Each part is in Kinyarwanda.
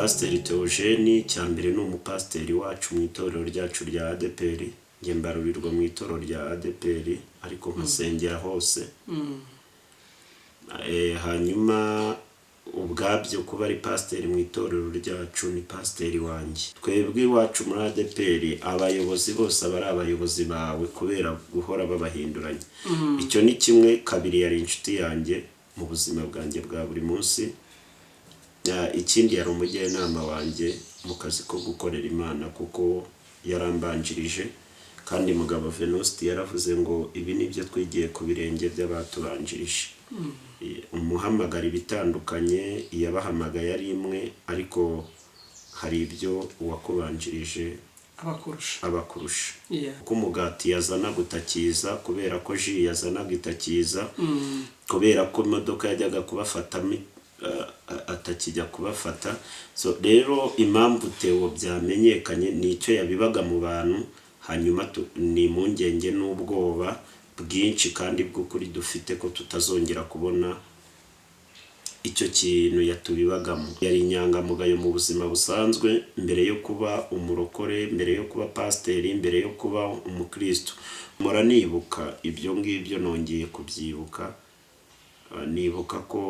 pasiteri Theogene cyambere ni umupasiteri wacu mu itorero ryacu rya ADPR nge mbarurirwa mu itorero rya ADPR ariko nkasengera hose hanyuma ubwabyo kuba ari pasiteri mu itorero ryacu ni pasiteri wanjye twebwe iwacu muri ADPR abayobozi bose abari abayobozi bawe kubera guhora babahinduranye icyo ni kimwe kabiri yari inshuti yanjye mu buzima bwanjye bwa buri munsi ikindi yari umujyanama wanjye mu kazi ko gukorera Imana kuko yarambanjirije kandi mugabo Venuste yaravuze ngo ibi nibyo twigiye ku birenge by'abatubanjirije umuhamagara bitandukanye yabahamagaye ari imwe ariko hari ibyo uwakubanjirije abakurusha kuko umugati yazana gutakiza kubera ko ji yazana gitakiza kubera ko imodoka yajyaga kubafata atakijya kubafata so rero impamvu Theo byamenyekanye nicyo yabibaga mu bantu hanyuma ni impungenge n'ubwoba bwinshi kandi bw'ukuri dufite ko tutazongera kubona icyo kintu yatubibagamo yari inyangamugayo mu buzima busanzwe mbere yo kuba umurokore mbere yo kuba pasiteri mbere yo kuba umukristo muranibuka ibyo ngibyo nongeye kubyibuka nibuka ko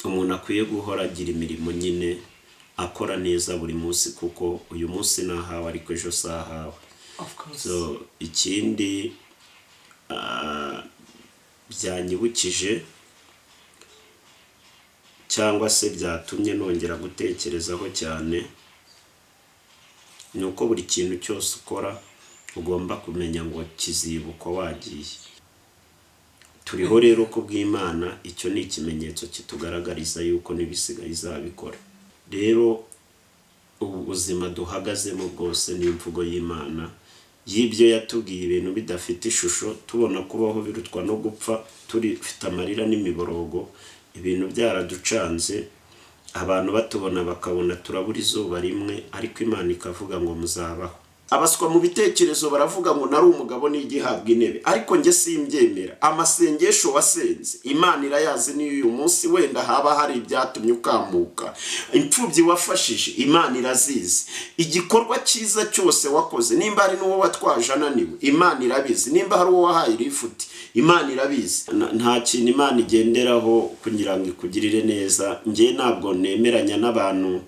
umuntu akwiye guhora agira imirimo nyine akora neza buri munsi kuko uyu munsi nahawe ariko ejo sahawe so ikindi byanyibukije cyangwa se byatumye nongera gutekerezaho cyane nuko buri kintu cyose ukora ugomba kumenya ngo kizibukwa wagiye turiho rero ko bw'Imana icyo ni ikimenyetso kitugaragariza yuko nibisigaye izabikora rero ubuzima duhagazemo bwose ni imvugo y'Imana y'ibyo yatubwiye ibintu bidafite ishusho tubona kubaho birutwa no gupfa turifite amarira n'imiborogo ibintu byaraducanze abantu batubona bakabona turabura izuba rimwe ariko Imana ikavuga ngo muzabaho abaswa mu bitekerezo baravuga ngo nari umugabo n'igihabwa intebe ariko nge simbyemera amasengesho wasenze Imana irayazi ni uyu munsi wenda haba hari ibyatumye ukamuka impfubyi wafashije Imana irazizi igikorwa cyiza cyose wakoze nimba ari n'uwo watwaje ananiwe Imana irabizi nimba hari uwo wahaye rifuti Imana irabizi nta kintu Imana igenderaho kugira ngo ikugirire neza nge ntabwo nemeranya n'abantu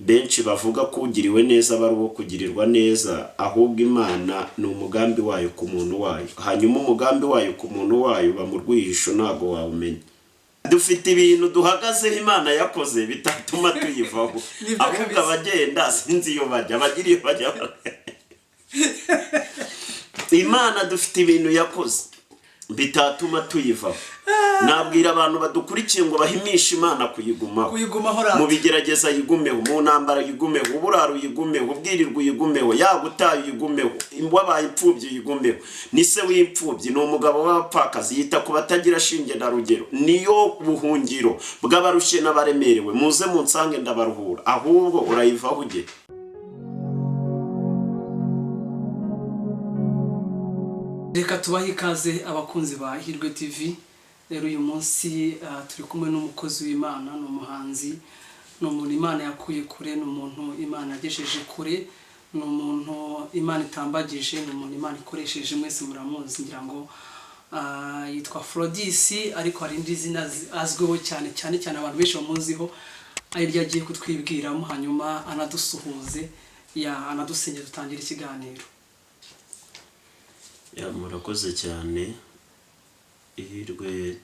benshi bavuga ko ugiriwe neza bari uwo kugirirwa neza ahubwo Imana ni umugambi wayo ku muntu wayo hanyuma umugambi wayo ku muntu wayo bamurwihisho ntago wawumenya dufite ibintu duhagazeho Imana yakoze bitatuma tuyivaho ahubwo abagenda sinzi iyo bajya bagiriye bajya Imana dufite ibintu yakoze bitatuma tuyivaho nabwira abantu badukurikiye ngo bahimisha Imana kuyigumaho mu bigerageza yigumeho mu ntambara yigumeho uburaro yigumeho ubwirirwa yigumeho yagutaye yigumeho wabaye impfubyi yigumeho ni se w'impfubyi ni umugabo w'abapfakazi yita ku batagira shinge na rugero niyo buhungiro bw'abarushye n'abaremerewe muze munsange ndabaruhura ahubwo urayivaho ujye reka tubahe ikaze abakunzi ba IHIRWE TV rero uyu munsi turi kumwe n'umukozi w'Imana n'umuhanzi n'umuntu Imana yakuye kure n'umuntu Imana yagejeje kure n'umuntu Imana itambagije n'umuntu Imana ikoresheje mwese muramuzi ngira ngo yitwa Frodisi ariko hari indi zina azwiho cyane abantu benshi bamuziho ari ryagiye kutwibwiramo hanyuma anadusuhuze anadusengera dutangira ikiganiro murakoze cyane IHIRWE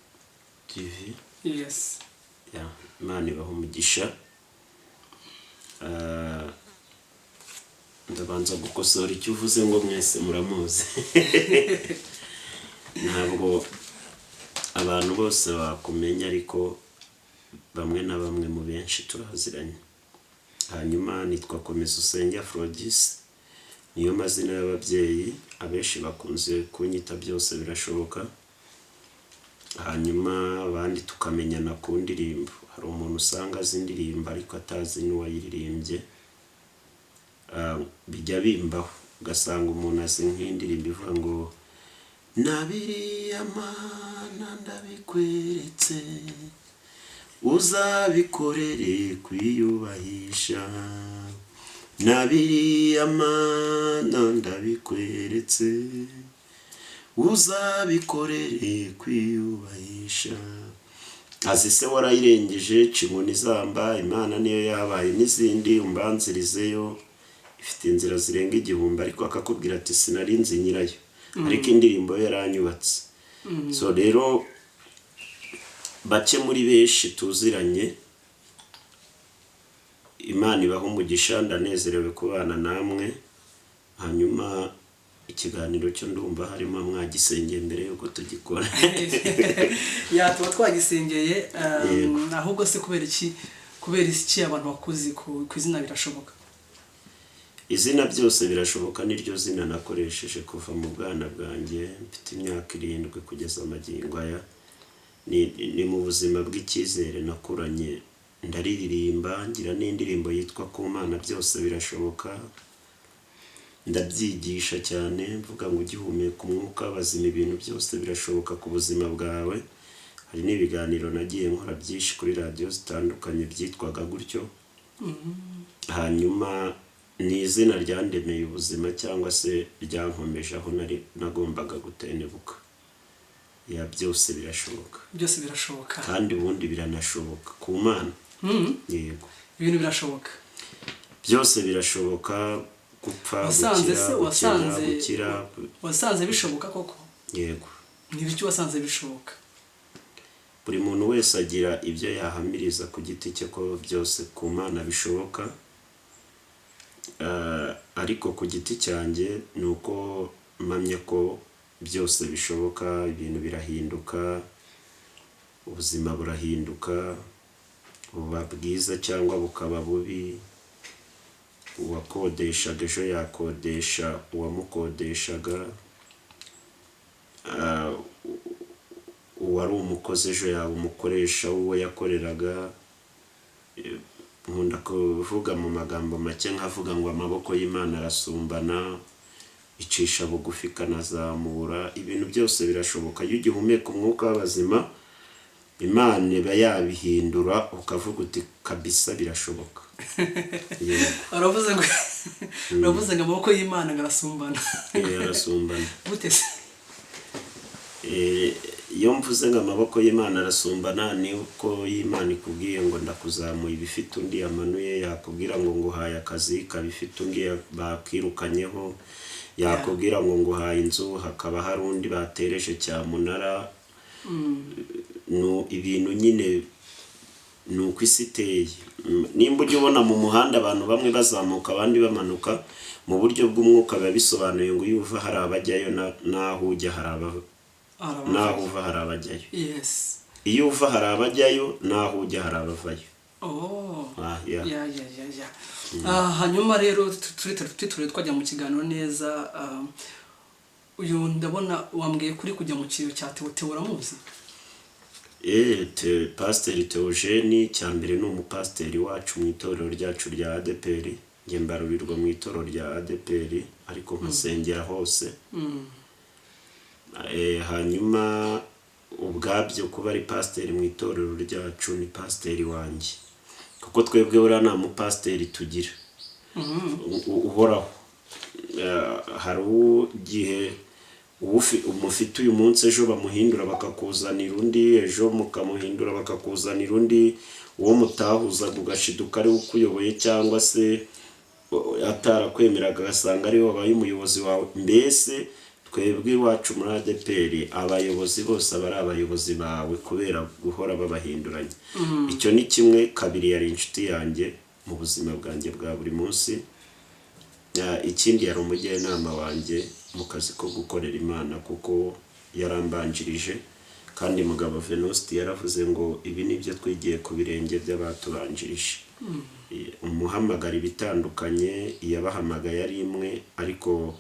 TV yes Imana ibaho umugisha ndabanza gukosora icyo uvuze ngo mwese muramuzi ntabwo abantu bose bakumenya ariko bamwe na bamwe mu benshi turaziranye hanyuma nitwa Komeza Usenge Frodisi niyo mazina y'ababyeyi abenshi bakunze kunyita byose birashoboka hanyuma abandi tukamenyana ku ndirimbo hari umuntu usanga azi indirimbo ariko atazi n'uwayiririmbye bijya bimbaho ugasanga umuntu azi nk'indirimbo ivuga ngo nabiriya Mana ndabikweretse uzabikorere kwiyubahisha nabiriya mana ndabikweretse uzabikorere kwiyubahisha. Azi se warayirengeje cinkoni zamba Imana niyo yabaye n'izindi umbanzirizeyo ifite inzira zirenga igihumbi ariko akakubwira ati sinarinzi nyirayo ariko indirimbo yaranyubatse. So rero bake muri benshi tuziranye Imana ibaha umugisha ndanezerewe kubana namwe. Hanyuma ikiganiro cyo ndumva harimo mwagisengeye mbere yuko tugikora. Ya tuba twagisengeye ahubwo se kubera iki abantu bakuzi ku izina birashoboka? Izina byose birashoboka niryo zina nakoresheje kuva mu bwana bwanjye mfite imyaka 7 kugeza amagingo aya. Ni mu buzima bw'icyizere nakuranye ndaririmba ngira n'indirimbo yitwa ku Mana byose birashoboka. Ndabyigisha cyane mvuga ngo ugihumeka umwuka bazima ibintu byose birashoboka ku buzima bwawe. Hari n'ibiganiro nagiye nkora byinshi kuri radio zitandukanye byitwaga gutyo. Hanyuma ni izina ryandemeye ubuzima cyangwa se ryankomeje aho nagombaga gutenebuka. Ya byose birashoboka. Byose birashoboka. Kandi ubundi biranashoboka ku Mana. Yego. Ibintu birashoboka. Byose birashoboka gupfa wasanze bishoboka koko? Yego. Ni biki wasanze bishoboka? Buri muntu wese agira ibyo yahamiriza ku giti cye ko byose ku Mana bishoboka. Ariko ku giti cyanjye nuko mpamya ko byose bishoboka, ibintu birahinduka, ubuzima burahinduka, buba bwiza cyangwa bukaba bubi. Uwakodeshaga ejo yakodesha uwamukodeshaga, uwari umukozi ejo yaba umukoresha uwo yakoreraga. Nkunda kuvuga mu magambo make nkavuga ngo amaboko y'Imana arasumbana, icisha bugufi kanazamura. Ibintu byose birashoboka iyo ugihumeka umwuka w'abazima. Imana iba yabihindura ukavuga uti kabisa birashoboka. Aravuze ngo amaboko y'Imana arasumbana. Arasumbana. Gute se? Iyo mvuze ngo amaboko y'Imana arasumbana ni uko y'Imana ikubwiye ngo ndakuzamuye ibifite undi yamanuye, yakubwira ngo nguhaye akazi kabifite undi bakirukanyeho, yakubwira ngo nguhaye inzu hakaba hari undi batereje cyamunara. No ibintu nyine nuko isi iteye. Nimba ujya ubona mu muhanda abantu bamwe bazamuka abandi bamanuka mu buryo bw'umwuka bisobanuye ngo iyo uva hari abajyayo naho ujya hari abava. Naho uva hari abajyayo. Yes. Iyo uva hari abajyayo naho ujya hari abavayo. Ya. Hanyuma rero turi twajya mu kiganiro neza. Uyu ndabona wambwiye kuri kujya mu kiriyo cya Theo uramuzi? Pasiteri Theogene cyambere ni umupasiteri wacu mu itorero ryacu rya ADPR. Nge mbarurirwa mu itorero rya ADPR ariko nkasengera hose. Hanyuma ubwabyo kuba ari pasiteri mu itorero ryacu ni pasiteri wanjye, kuko twebwe buriya nta mupasiteri tugira uhoraho. Hari igihe umufite uyu munsi ejo bamuhindura bakakuzanira undi, ejo mukamuhindura bakakuzanira undi, uwo mutahuzaga ugashiduka ari ukuyoboye cyangwa se atarakwemeraga agasanga ari wabaye umuyobozi wawe. Mbese twebwe iwacu muri ADPR abayobozi bose aba ari abayobozi bawe kubera guhora babahinduranye. Icyo ni kimwe. Kabiri yari inshuti yanjye mu buzima bwanjye bwa buri munsi. Ikindi yari umujyanama wanjye mu kazi ko gukorera Imana kuko yarambanjirije. Kandi mugabo Venuste yaravuze ngo ibi nibyo twigiye ku birenge by'abatubanjirije. Umuhamagara ibitandukanye yabahamagaye ari imwe, ariko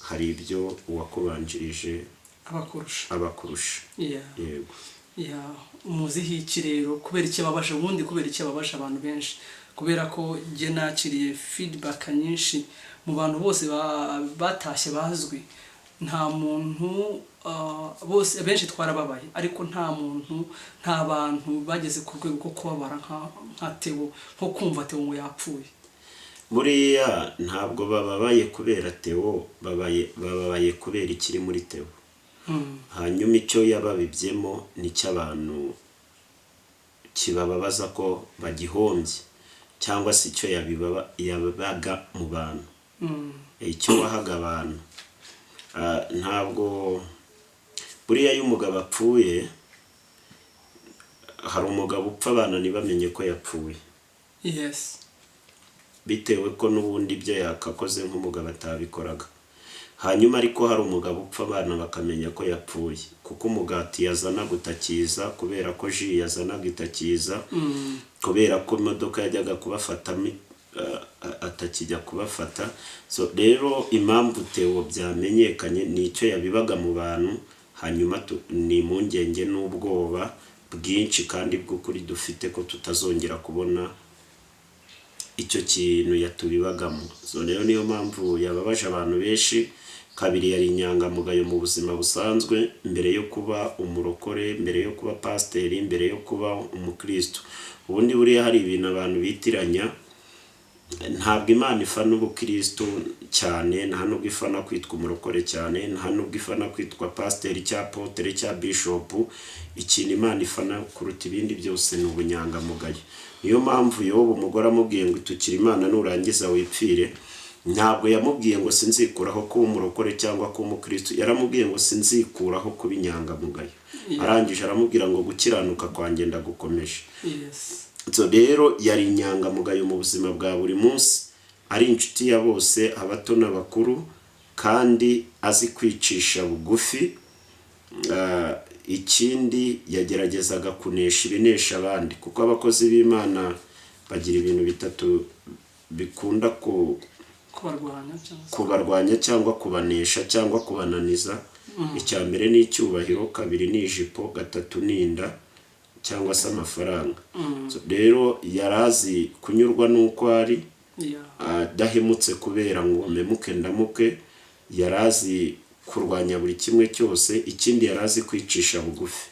hari ibyo uwakubanjirije abakurusha. Yego. Umuziho iki rero kubera iki babasha ubundi kubera iki babasha abantu benshi? Kubera ko nge nakiriye feedback nyinshi mu bantu bose batashye bazwi. nta muntu bose benshi twarababaye ariko nta bantu bageze ku rwego rwo kubabara nka Theo, nko kumva Theo ngo yapfuye. buriya ntabwo bababaye kubera Theo, bababaye kubera ikiri muri Theo. Hanyuma icyo yababibyemo nicyo abantu kibababaza ko bagihombye, cyangwa se icyo yabaga mu bantu, icyo wahaga abantu. Ntabwo buriya iyo umugabo apfuye, hari umugabo upfa abana ntibamenye ko yapfuye. Yes. Bitewe ko n'ubundi ibyo yakakoze nk'umugabo atabikoraga. Hanyuma ariko hari umugabo upfa abana bakamenya ko yapfuye, kuko umugati yazana gutakiza, kubera ko ji yazanaga itakiza, kubera ko imodoka yajyaga kubafata atakijya kubafata. So rero impamvu Theo byamenyekanye nicyo yabibaga mu bantu. Hanyuma ni impungenge n'ubwoba bwinshi kandi bw'ukuri dufite ko tutazongera kubona icyo kintu yatubibagamo. So rero niyo mpamvu yababaje abantu benshi. Kabiri, yari inyangamugayo mu buzima busanzwe, mbere yo kuba umurokore, mbere yo kuba pasiteri, mbere yo kuba umukristo. Ubundi buriya hari ibintu abantu bitiranya. Ntabwo Imana ifana ubukristo cyane, nta nubwo ifana kwitwa umurokore cyane, nta nubwo ifana kwitwa pasiteri cya apotere cya bishop. Ikintu Imana ifana kuruta ibindi byose ni ubunyangamugayo. Niyo mpamvu Yobu umugore amubwiye ngo tukiri Imana nurangiza wipfire, ntabwo yamubwiye ngo sinzikuraho kuba umurokore cyangwa kuba umukristo, yaramubwiye ngo sinzikuraho kuba inyangamugayo. Arangije aramubwira ngo gukiranuka kwanjye ndagukomeje. So rero yari inyangamugayo mu buzima bwa buri munsi, ari inshuti ya bose, abato n'abakuru, kandi azi kwicisha bugufi. Ikindi yageragezaga kunesha ibinesha abandi, kuko abakozi b'Imana bagira ibintu bitatu bikunda kubarwanya cyangwa kubanesha cyangwa kubananiza. Icya mbere ni icyubahiro, kabiri ni ijipo, gatatu ni inda cyangwa se amafaranga. So rero yarazi kunyurwa n'uko ari, adahemutse kubera ngo memuke ndamuke. Yarazi kurwanya buri kimwe cyose. Ikindi yarazi kwicisha bugufi,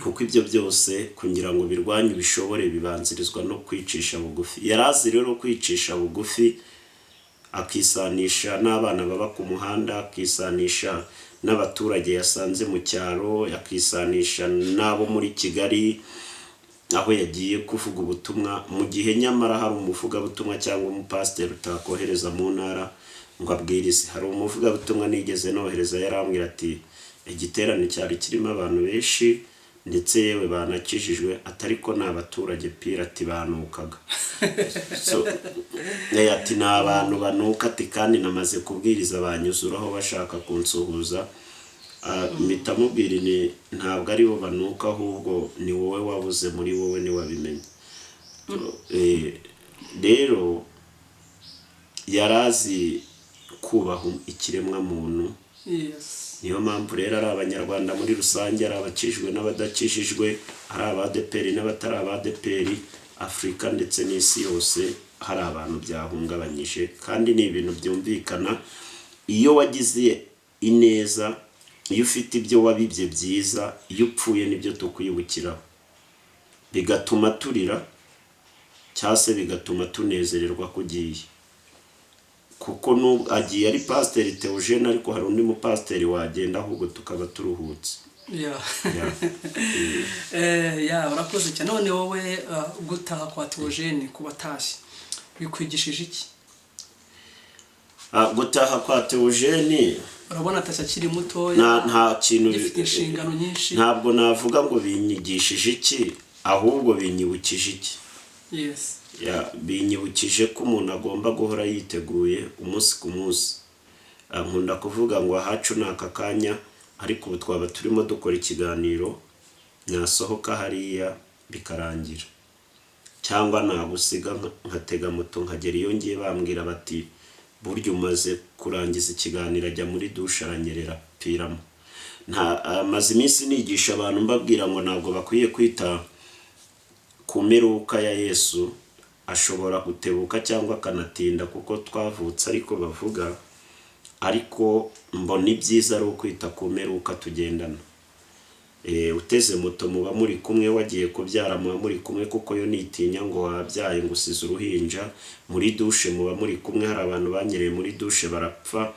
kuko ibyo byose kugira ngo birwanye bishobore bibanzirizwa no kwicisha bugufi. Yarazi rero kwicisha bugufi, akisanisha n'abana baba ku muhanda, akisanisha n'abaturage yasanze mu cyaro, yakisanisha n'abo muri Kigali aho yagiye kuvuga ubutumwa, mu gihe nyamara hari umuvugabutumwa cyangwa umupasiteri utakohereza mu ntara ngo abwirize. Hari umuvugabutumwa nigeze nohereza, yarambwira ati igiterane cyari kirimo abantu benshi ndetse yewe banakijijwe, atari ko n'abaturage pira ati banukaga. So ati ni abantu banuka, ati kandi namaze kubwiriza banyuzuraho bashaka kunsuhuza. Mitamubwira ni ntabwo ari bo banuka, ahubwo ni wowe wabuze muri wowe ni wabimenye. Rero yarazi kubaha ikiremwa muntu. Niyo mpamvu rero ari abanyarwanda muri rusange, ari abakijijwe n'abadakijijwe, ari abadeperi n'abatari abadeperi, Afurika ndetse n'isi yose hari abantu byahungabanyije. Kandi ni ibintu byumvikana. Iyo wagize ineza, iyo ufite ibyo wabibye byiza, iyo upfuye nibyo tukwibukiraho, bigatuma turira cyangwa se bigatuma tunezererwa kugiye. Kuko agiye ari pasiteri Theogene, ariko hari undi mupasiteri wagenda ahubwo tukaba turuhutse. Urakoze cyane. None wowe gutaha kwa Theogene ku batashye bikwigishije iki? Gutaha kwa Theogene, urabona atashye akiri mutoya, nta kintu gifite inshingano nyinshi. Ntabwo navuga ngo binyigishije iki, ahubwo binyibukije iki. Binyibukije ko umuntu agomba guhora yiteguye umunsi ku munsi. Nkunda kuvuga ngo ahacu ni aka kanya, ariko ubu twaba turimo dukora ikiganiro, nasohoka hariya bikarangira, cyangwa nagusiga nkatega moto nkagera iyo ngiye bambwira bati burya umaze kurangiza ikiganiro ajya muri dushe aranyerera piramo. Maze iminsi nigisha abantu mbabwira ngo ntabwo bakwiye kwita ku meruka ya Yesu. Ashobora gutebuka cyangwa akanatinda kuko twavutse, ariko bavuga ariko mbona ibyiza ari ukwita ku mperuka tugendana. Uteze moto muba muri kumwe, wagiye kubyara muba muri kumwe, kuko yo nitinya ngo wabyaye ngo usize uruhinja. Muri dushe muba muri kumwe, hari abantu banyereye muri dushe barapfa.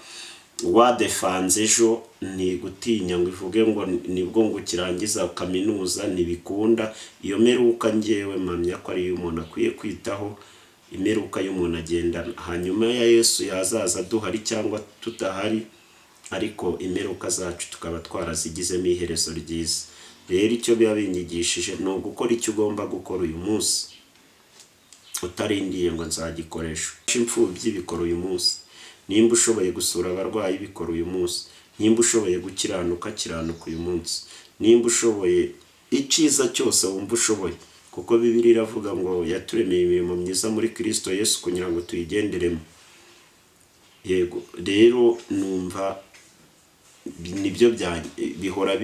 Wadefanze ejo ni gutinya ngo ivuge ngo nibwo ngo kirangiza kaminuza ntibikunda. Iyo meruka ngewe mpamya ko ari umuntu akwiye kwitaho, imeruka y'umuntu agendana. Hanyuma ya Yesu yazaza duhari cyangwa tutahari, ariko imeruka zacu tukaba twarazigizemo iherezo ryiza. Rero icyo biba binyigishije ni ugukora icyo ugomba gukora uyu munsi, utarindiye ngo nzagikoresha. Imfubyi bikora uyu munsi, nimba ushoboye gusura abarwayi bikora uyu munsi, nimba ushoboye gukiranuka kiranuka uyu munsi, nimba ushoboye icyiza cyose wumva ushoboye, kuko Bibiliya iravuga ngo yaturemeye imirimo myiza muri Kristo Yesu kugira ngo tuyigenderemo. Yego, rero numva nibyo bihora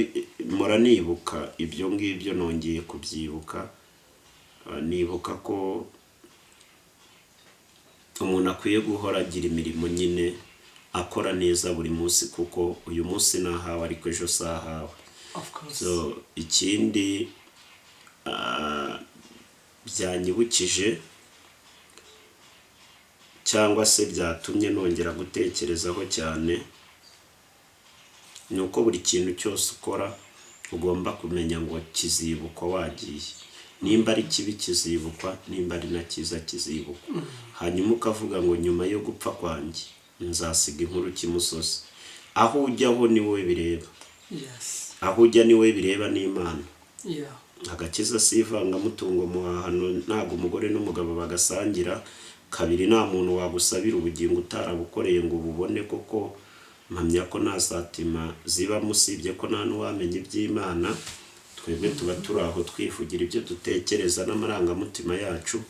mora nibuka ibyo ngibyo, nongeye kubyibuka. Nibuka ko umuntu akwiye guhora agira imirimo nyine akora neza buri munsi, kuko uyu munsi nahawe ariko ejo sahawe. So ikindi byanyibukije cyangwa se byatumye nongera gutekerezaho cyane, ni uko buri kintu cyose ukora ugomba kumenya ngo kizibukwa wagiye. Nimba ari kibi kizibukwa, nimba ari na cyiza kizibukwa. Hanyuma ukavuga ngo nyuma yo gupfa kwanjye nzasiga inkuru kimusozi. Aho ujyaho ni wowe bireba. Aho ujya ni wowe bireba n'Imana. Agakiza si ivangamutungo mu hano, ntabwo umugore n'umugabo bagasangira. Kabiri, nta muntu wagusabira ubugingo utarabukoreye ngo ububone, kuko mpamya ko nta satima ziba musibye ko nta n'uwamenya iby'Imana. Twebwe tuba turi aho twivugira ibyo dutekereza n'amarangamutima yacu,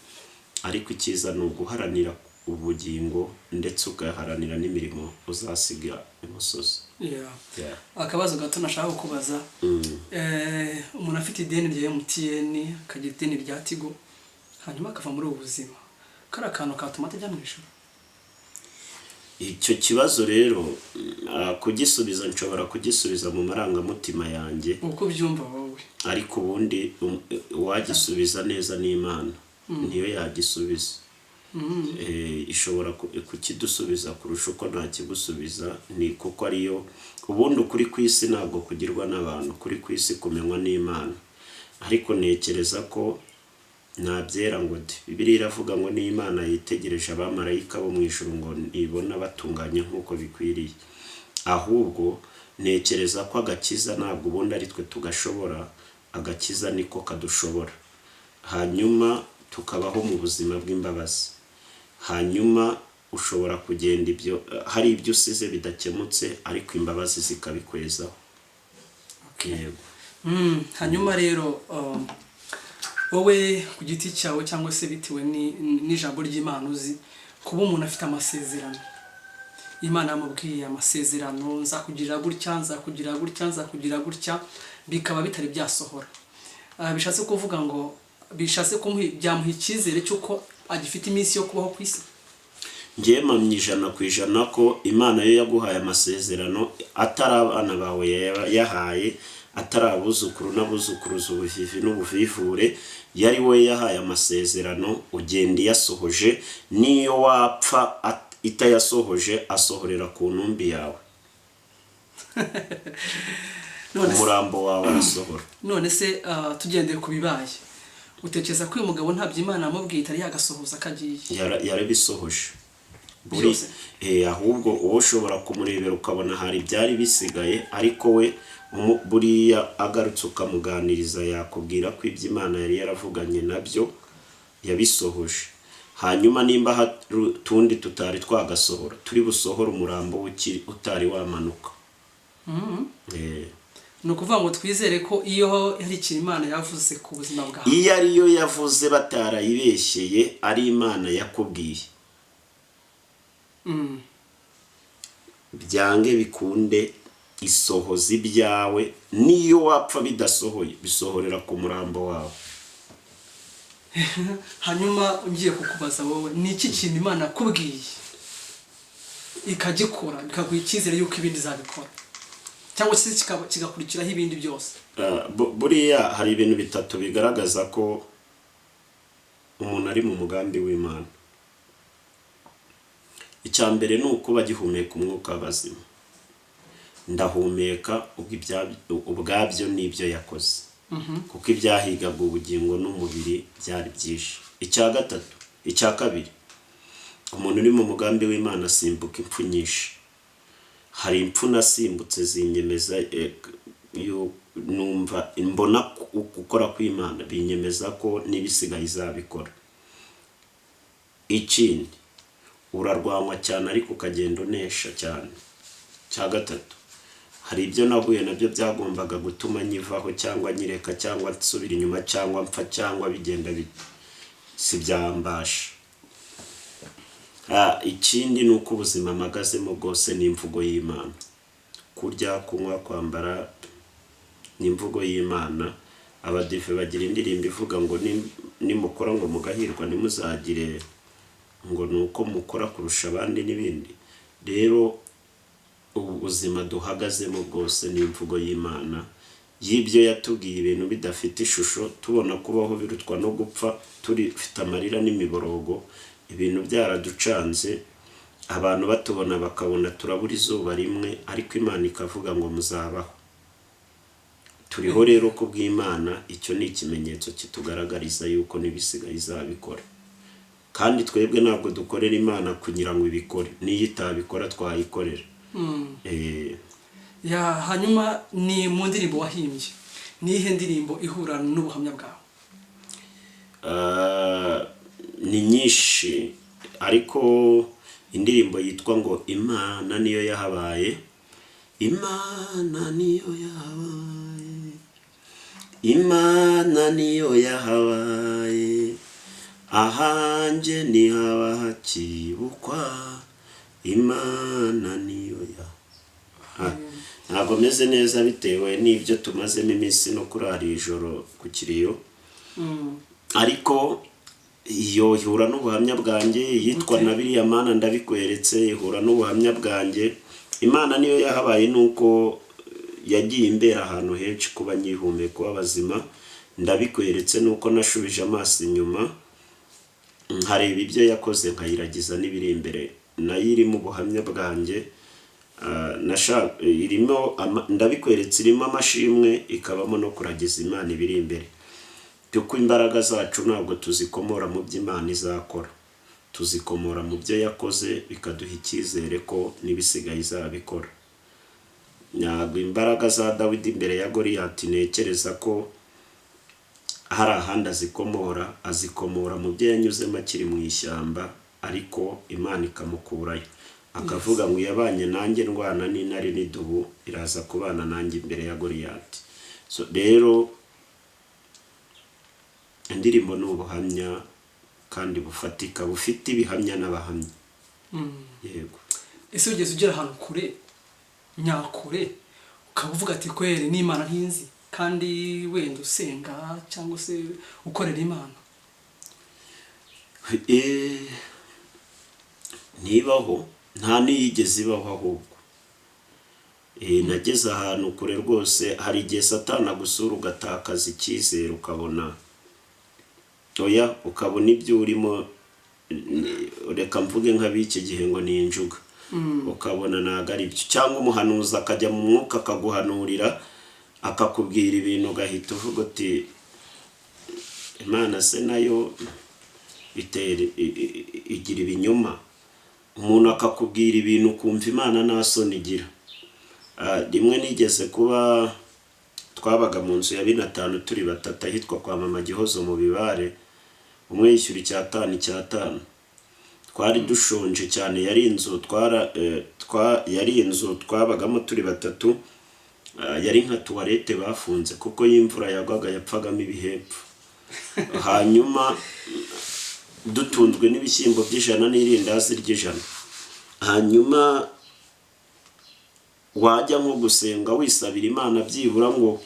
ariko icyiza ni uguharanira ubugingo ndetse ugaharanira n'imirimo uzasiga imusozi. Akabazo gato nashaka kubaza, umuntu afite ideni rya MTN akagira ideni rya Tigo, hanyuma akava muri ubu buzima, kari akantu katuma atajya mu ijuru? Icyo kibazo rero kugisubiza nshobora kugisubiza mu marangamutima yanjye uko byumva wowe, ariko ubundi wagisubiza neza n'Imana niyo yagisubiza. Ishobora kukidusubiza kurusha uko ntakigusubiza, ni kuko ariyo ubundi ukuri kw'isi ntabwo kugirwa n'abantu, kuri kw'isi kumenywa n'Imana. Ariko nekereza ko nabyera ngo Bibiliya iravuga ngo n'Imana yitegereje abamarayika bo mu ijuru ngo ibona batunganye nk'uko bikwiriye. Ahubwo nekereza ko agakiza ntabwo ubundi ari twe tugashobora, agakiza niko kadushobora. Hanyuma tukabaho mu buzima bw'imbabazi. Hanyuma ushobora kugenda ibyo hari ibyo usize bidakemutse, ariko imbabazi zikabikwezaho. Hanyuma rero wowe ku giti cyawe cyangwa se bitewe n'ijambo ry'Imana uzi, kuba umuntu afite amasezerano, Imana yamubwiye amasezerano, nzakugirira gutya, nzakugirira gutya, nzakugirira gutya, bikaba bitari byasohora, bishatse kuvuga ngo byamuha icyizere cy'uko agifite iminsi yo kubaho ku isi? Ngiye mpamya 100% ko Imana yo yaguhaye amasezerano, atari abana bawe yahaye, atari abuzukuru n'abuzukuruza ubuvivi n'ubuvivure, yari we yahaye amasezerano, ugenda yasohoje. Niyo wapfa itayasohoje asohorera ku ntumbi yawe, umurambo wawe arasohora. None se tugendeye ku bibaye, utekereza ko uyu mugabo nta by'Imana yamubwiye itari yagasohoza akagiye? Yarabisohoje ahubwo uwo ushobora kumurebera ukabona hari byari bisigaye, ariko we buriya agarutse ukamuganiriza yakubwira ko iby'Imana yari yaravuganye nabyo yabisohoje. Hanyuma nimba tundi tutari twagasohora, turi busohora umurambo utari wamanuka. Ni ukuvuga ngo twizere ko iyo hari ikintu Imana yavuze ku buzima bwawe, iyo ariyo yavuze batarayibeshyeye, ari Imana yakubwiye, byange bikunde isohoza ibyawe. Niyo wapfa bidasohoye, bisohorera ku murambo wawe. Hanyuma ugiye kukubaza wowe, ni iki kintu Imana yakubwiye ikagikora bikaguha icyizere yuko ibindi zabikora cyangwa se kigakurikiraho ibindi byose. Buriya hari ibintu bitatu bigaragaza ko umuntu ari mu mugambi w'Imana. Icyambere ni uko bagihumeka umwuka w'abazima. Ndahumeka ubwabyo n'ibyo yakoze, kuko ibyahigaga ubugingo n'umubiri byari byinshi. Icya kabiri, umuntu uri mu mugambi w'Imana asimbuka impfu nyinshi. Hari impfu nasimbutse zinyemeza numva mbona gukora kw'Imana binyemeza ko n'ibisigaye izabikora. Ikindi, urarwanwa cyane ariko ukagenda unesha cyane. Cya gatatu, hari ibyo nahuye nabyo byagombaga gutuma nyivaho cyangwa nyireka cyangwa nsubira inyuma cyangwa mpfa cyangwa bigenda si byambasha. Ikindi ni uko ubuzima mpagazemo bwose ni imvugo y'Imana. Kurya, kunywa, kwambara ni imvugo y'Imana. Abadive bagira indirimbo ivuga ngo nimukora ngo mugahirwa nimuzagire ngo nuko mukora kurusha abandi n'ibindi. Rero ubuzima duhagazemo bwose ni imvugo y'Imana. Y'ibyo yatubwiye ibintu bidafite ishusho, tubona kubaho birutwa no gupfa, turifite amarira n'imiborogo, ibintu byaraducanze, abantu batubona bakabona turabura izuba rimwe, ariko Imana ikavuga ngo muzabaho. Turiho rero ku bw'Imana, icyo ni ikimenyetso kitugaragariza yuko n'ibisigaye izabikora. Kandi twebwe ntabwo dukorera Imana kugira ngo ibikore, niyo itabikora twayikorera. Hanyuma ni mu ndirimbo wahimbye, nihe ndirimbo ihura n'ubuhamya bwawe? Ni nyinshi, ariko indirimbo yitwa ngo Imana niyo yahabaye. Imana niyo yahabaye, Imana niyo yahabaye, ahanje nihaba hakibukwa, Imana niyo yahabaye. Ntabwo meze neza bitewe n'ibyo tumazemo iminsi no kurara ijoro ku kiriyo, ariko iyo ihura n'ubuhamya bwanjye. Yitwa na biriya Mana ndabikweretse, ihura n'ubuhamya bwanjye. Imana niyo yahabaye nuko yagiye imbera ahantu henshi kuba nyihumeka w'abazima. Ndabikweretse nuko nashubije amaso inyuma nkareba ibyo yakoze nkayiragiza n'ibiri imbere. Nayo irimo ubuhamya bwanjye, irimo ndabikweretse, irimo amashimwe, ikabamo no kuragiza Imana ibiri imbere. Kuko imbaraga zacu ntabwo tuzikomora mu byo Imana izakora, tuzikomora mu byo yakoze, bikaduha icyizere ko n'ibisigaye izabikora. Ntabwo imbaraga za Dawidi imbere ya Goliyati ntekereza ko hari ahandi azikomora mu byo yanyuzemo akiri mu ishyamba, ariko Imana ikamukurayo, akavuga ngo yabanye nanjye ndwana n'intare n'idubu, iraza kubana nanjye imbere ya Goliyati. Rero indirimbo ni ubuhamya kandi bufatika, bufite ibihamya n'abahamya. Yego. Ese ugeze ugera ahantu kure, nyakure, ukaba uvuga ati kwere n'Imana ntinzi, kandi wenda usenga cyangwa se ukorera Imana? Nibaho, nta niyigeze ibaho ahubwo. Nageze ahantu kure rwose. Hari igihe Satani agusura ugatakaza icyizere, ukabona ibyo urimo, reka mvuge nk'ab'iki gihe ngo ni injuga, ukabona ntabwo ari byo. Cyangwa umuhanuzi akajya mu mwuka akaguhanurira, akakubwira ibintu ugahita uvuga uti Imana se nayo igira ibinyoma. Umuntu akakubwira ibintu ukumva Imana nta soni igira. Rimwe nigeze kuba twabaga mu nzu ya 5 turi batatu ahitwa kwa Mama Gihozo mu Bibare. Umwe yishyura icyatanu. Twari dushonje cyane, yari inzu twabagamo turi batatu, yari nka tuwarete bafunze kuko y'imvura yagwaga yapfagamo ibihepfo. Hanyuma dutunzwe n'ibishyimbo by'ijana n'irindazi ry'ijana. Hanyuma wajya nko gusenga wisabira Imana byibura ngo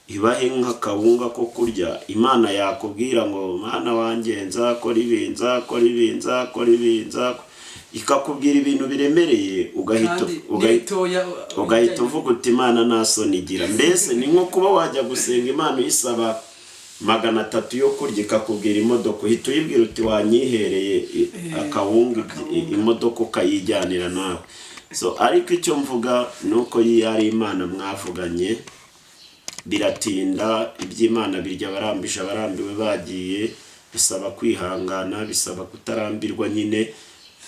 ibahe nk'akawunga ko kurya, Imana yakubwira ngo Mana wanjye nzakora ibi, nzakora ibi, nzakora ibi, ikakubwira ibintu biremereye ugahita uvuga uti Imana nta soni igira. Mbese ni nko kuba wajya gusenga Imana uyisaba 300 yo kurya ikakubwira imodoka uhita uyibwira uti wanyihereye akawunga imodoka ukayijyanira nawe. So ariko icyo mvuga nuko yari Imana mwavuganye biratinda iby'Imana birya barambisha barambiwe bagiye, bisaba kwihangana, bisaba kutarambirwa nyine,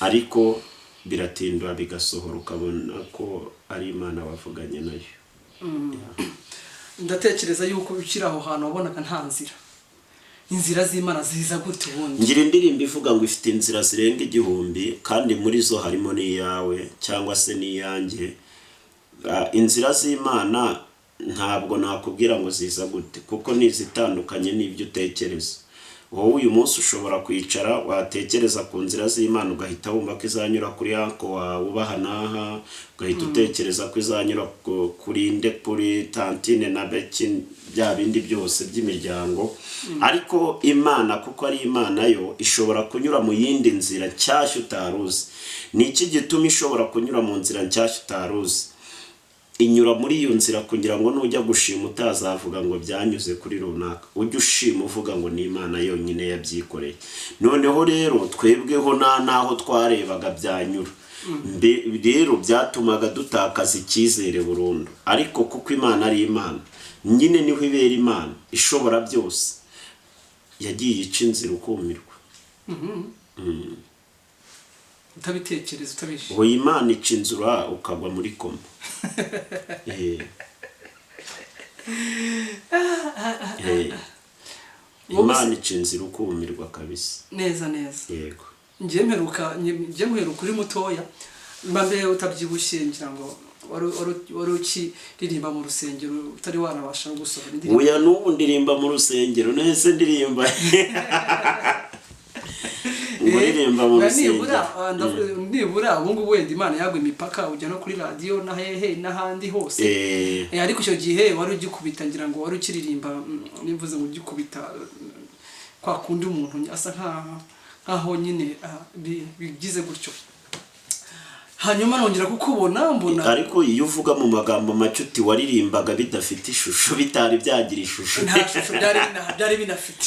ariko biratindwa bigasohora ukabona ko ari Imana wavuganye nayo. Ndatekereza yuko ukiri aho hantu wabonaga nta nzira. Inzira z'Imana ziza gute wundi? Ngira indirimbo ivuga ngo ifite inzira zirenga 1000 kandi muri zo harimo n'iyawe cyangwa se n'iyanjye. Inzira z'Imana ntabwo nakubwira ngo ziza gute kuko nizitandukanye n'ibyo utekereza. Wowe uyu munsi ushobora kwicara watekereza ku nzira z'Imana ugahita wumva ko izanyura kuri yanko wawe naha, ugahita utekereza ko izanyura kuri nde kuri tantine na beki bya bindi byose by'imiryango. Ariko Imana kuko ari Imana yo ishobora kunyura mu yindi nzira cyashya utaruzi. Niki gituma ishobora kunyura mu nzira cyashya utaruzi? Inyura muri iyo nzira kugira ngo nujya gushima utazavuga ngo byanyuze kuri runaka, ujye ushima uvuga ngo ni Imana yonyine yabyikoreye. Noneho rero twebweho naho twarebaga byanyura, rero byatumaga dutakaza icyizere burundu. Ariko kuko Imana ari Imana nyine niho ibera Imana ishobora byose, yagiye ica inzira ukumirwa. Utabitekereza utabishe uwo Imana ica inzira ukagwa muri koma. Imana ica inzira ukumirwa kabisa neza. Yego. Ngiye mperuka kuri mutoya mbambe utabyibushye ngira ngo wari ukiririmba mu rusengero utari wanabasha gusohora indirimbo. Uya n'ubu ndirimba mu rusengero nahise ndirimba. Nguririmba mu rusengero. Nibura ubu ngubu wenda Imana yagwe imipaka ujya no kuri radio na hehe n'ahandi hose. Ariko icyo gihe wari ugikubita ngira ngo wari ukiririmba nimvuze ngo ugikubita kwa kundi umuntu asa nkaho nyine bigize gutyo. Hanyuma nongera kukubona mbona ariko iyo uvuga mu magambo macuti waririmbaga bidafite ishusho bitari byagira ishusho. Nta shusho byari binafite.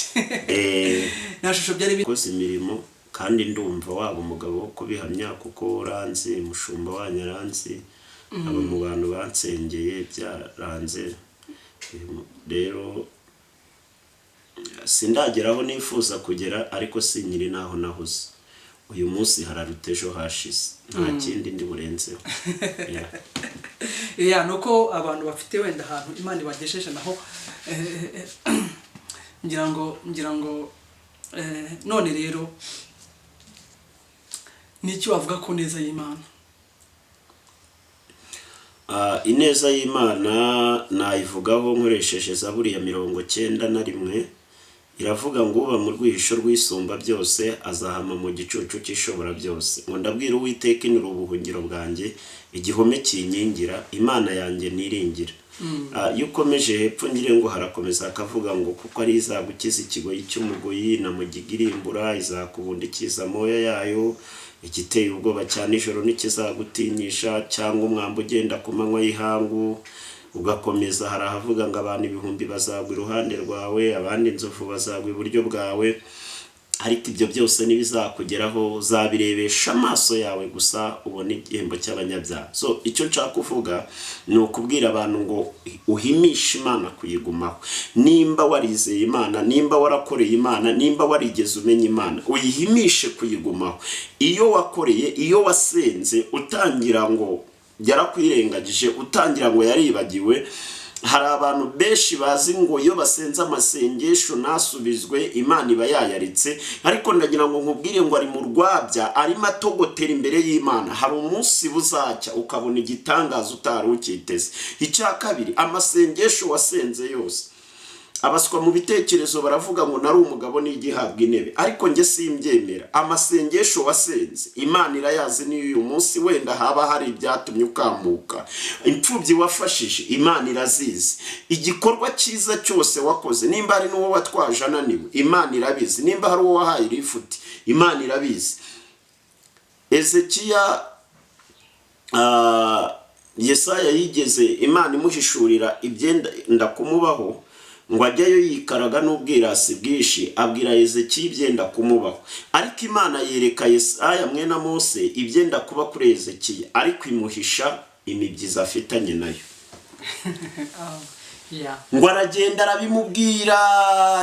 Nta shusho byari bikoze imirimo kandi ndumva waba umugabo wo kubihamya kuko uranze mushumba wanyaranze aba mu bantu bansengeye byaranze. Rero sindageraho nifuza kugera ariko sinyiri naho nahoze. Uyu munsi hararutejo hashize nta kindi ndi burenzeho. Nuko abantu bafite wenda ahantu Imana ibagesheje naho ngira ngo none rero nicyo wavuga ko neza y'Imana. Ineza y'Imana nayivugaho nkoresheje Zaburi ya 91. Iravuga ngo uba mu rwihisho rw'isumba byose azahama mu gicucu cy'ishobora byose. Ngo ndabwira Uwiteka ni ubuhungiro bwanjye, igihome kinkingira, Imana yanjye niringira. Iyo ukomeje hepfo ngire ngo harakomeza akavuga ngo kuko ari izagukiza ikigoyi cy'umugoyi na mugigirimbura, izakubundikiza moya yayo, igiteye ubwoba cyane ijoro nikizagutinyisha cyangwa umwambo ugenda ku manywa y'ihangu. Ugakomeza harahavuga ngo abantu 1000 bazagwa iruhande rwawe, abandi inzovu bazagwa iburyo bwawe, ariko ibyo byose nibizakugeraho uzabirebesha amaso yawe gusa ubone igihembo cy'abanyabyaha. So icyo nshaka kuvuga ni ukubwira abantu ngo uhimishe Imana kuyigumaho. Nimba warizeye Imana, nimba warakoreye Imana, nimba warigeze umenya Imana, uyihimishe kuyigumaho. Iyo wakoreye, iyo wasenze utangira ngo yarakwirengagije, utangira ngo yaribagiwe. Hari abantu benshi bazi ngo iyo basenza amasengesho nasubizwe Imana iba yayaritse, ariko ndagira ngo nkubwire ngo ari mu rwabya arimo atogotera imbere y'Imana. Hari umunsi buzacya ukabona igitangaza utari ukiteze. Icya kabiri, amasengesho wasenze yose abaswa mu bitekerezo baravuga ngo nari umugabo n'igihabwa intebe, ariko nge simbyemera. Amasengesho wasenze Imana irayazi ni uyu munsi wenda haba hari ibyatumye ukamuka. Impfubyi wafashije Imana irazizi. Igikorwa cyiza cyose wakoze, nimba ari n'uwo watwaje ananiwe Imana irabizi, nimba hari uwo wahaye irifuti Imana irabizi. Ezekiya Yesaya yigeze Imana imuhishurira ibyenda kumubaho ngo ajyayo yikaraga n'ubwirasi bwishi abwira Ezekiya ibyenda kumubaho, ariko Imana yereka Yesaya mwene Mose ibyenda kuba kuri Ezekiya ariko imuhisha imibyizi afitanye nayo. Ngo aragenda arabimubwira.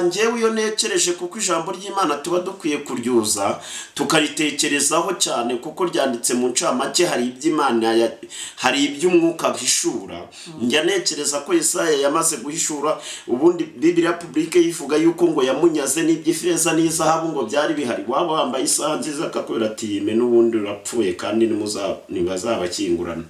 Njyewe iyo nekereje kuko ijambo ry'Imana tuba dukwiye kuryuza tukaritekerezaho cyane kuko ryanditse mu ncamake, hari iby'Imana hari iby'umwuka bihishura. Njya nekereza ko Yesaya yamaze guhishura, ubundi Bibiliya publique yivuga yuko ngo yamunyaze n'iby'ifeza n'izahabu ngo byari bihari, waba wambaye isaha nziza akakubwira ati yime n'ubundi urapfuye kandi ntibazabakingurana.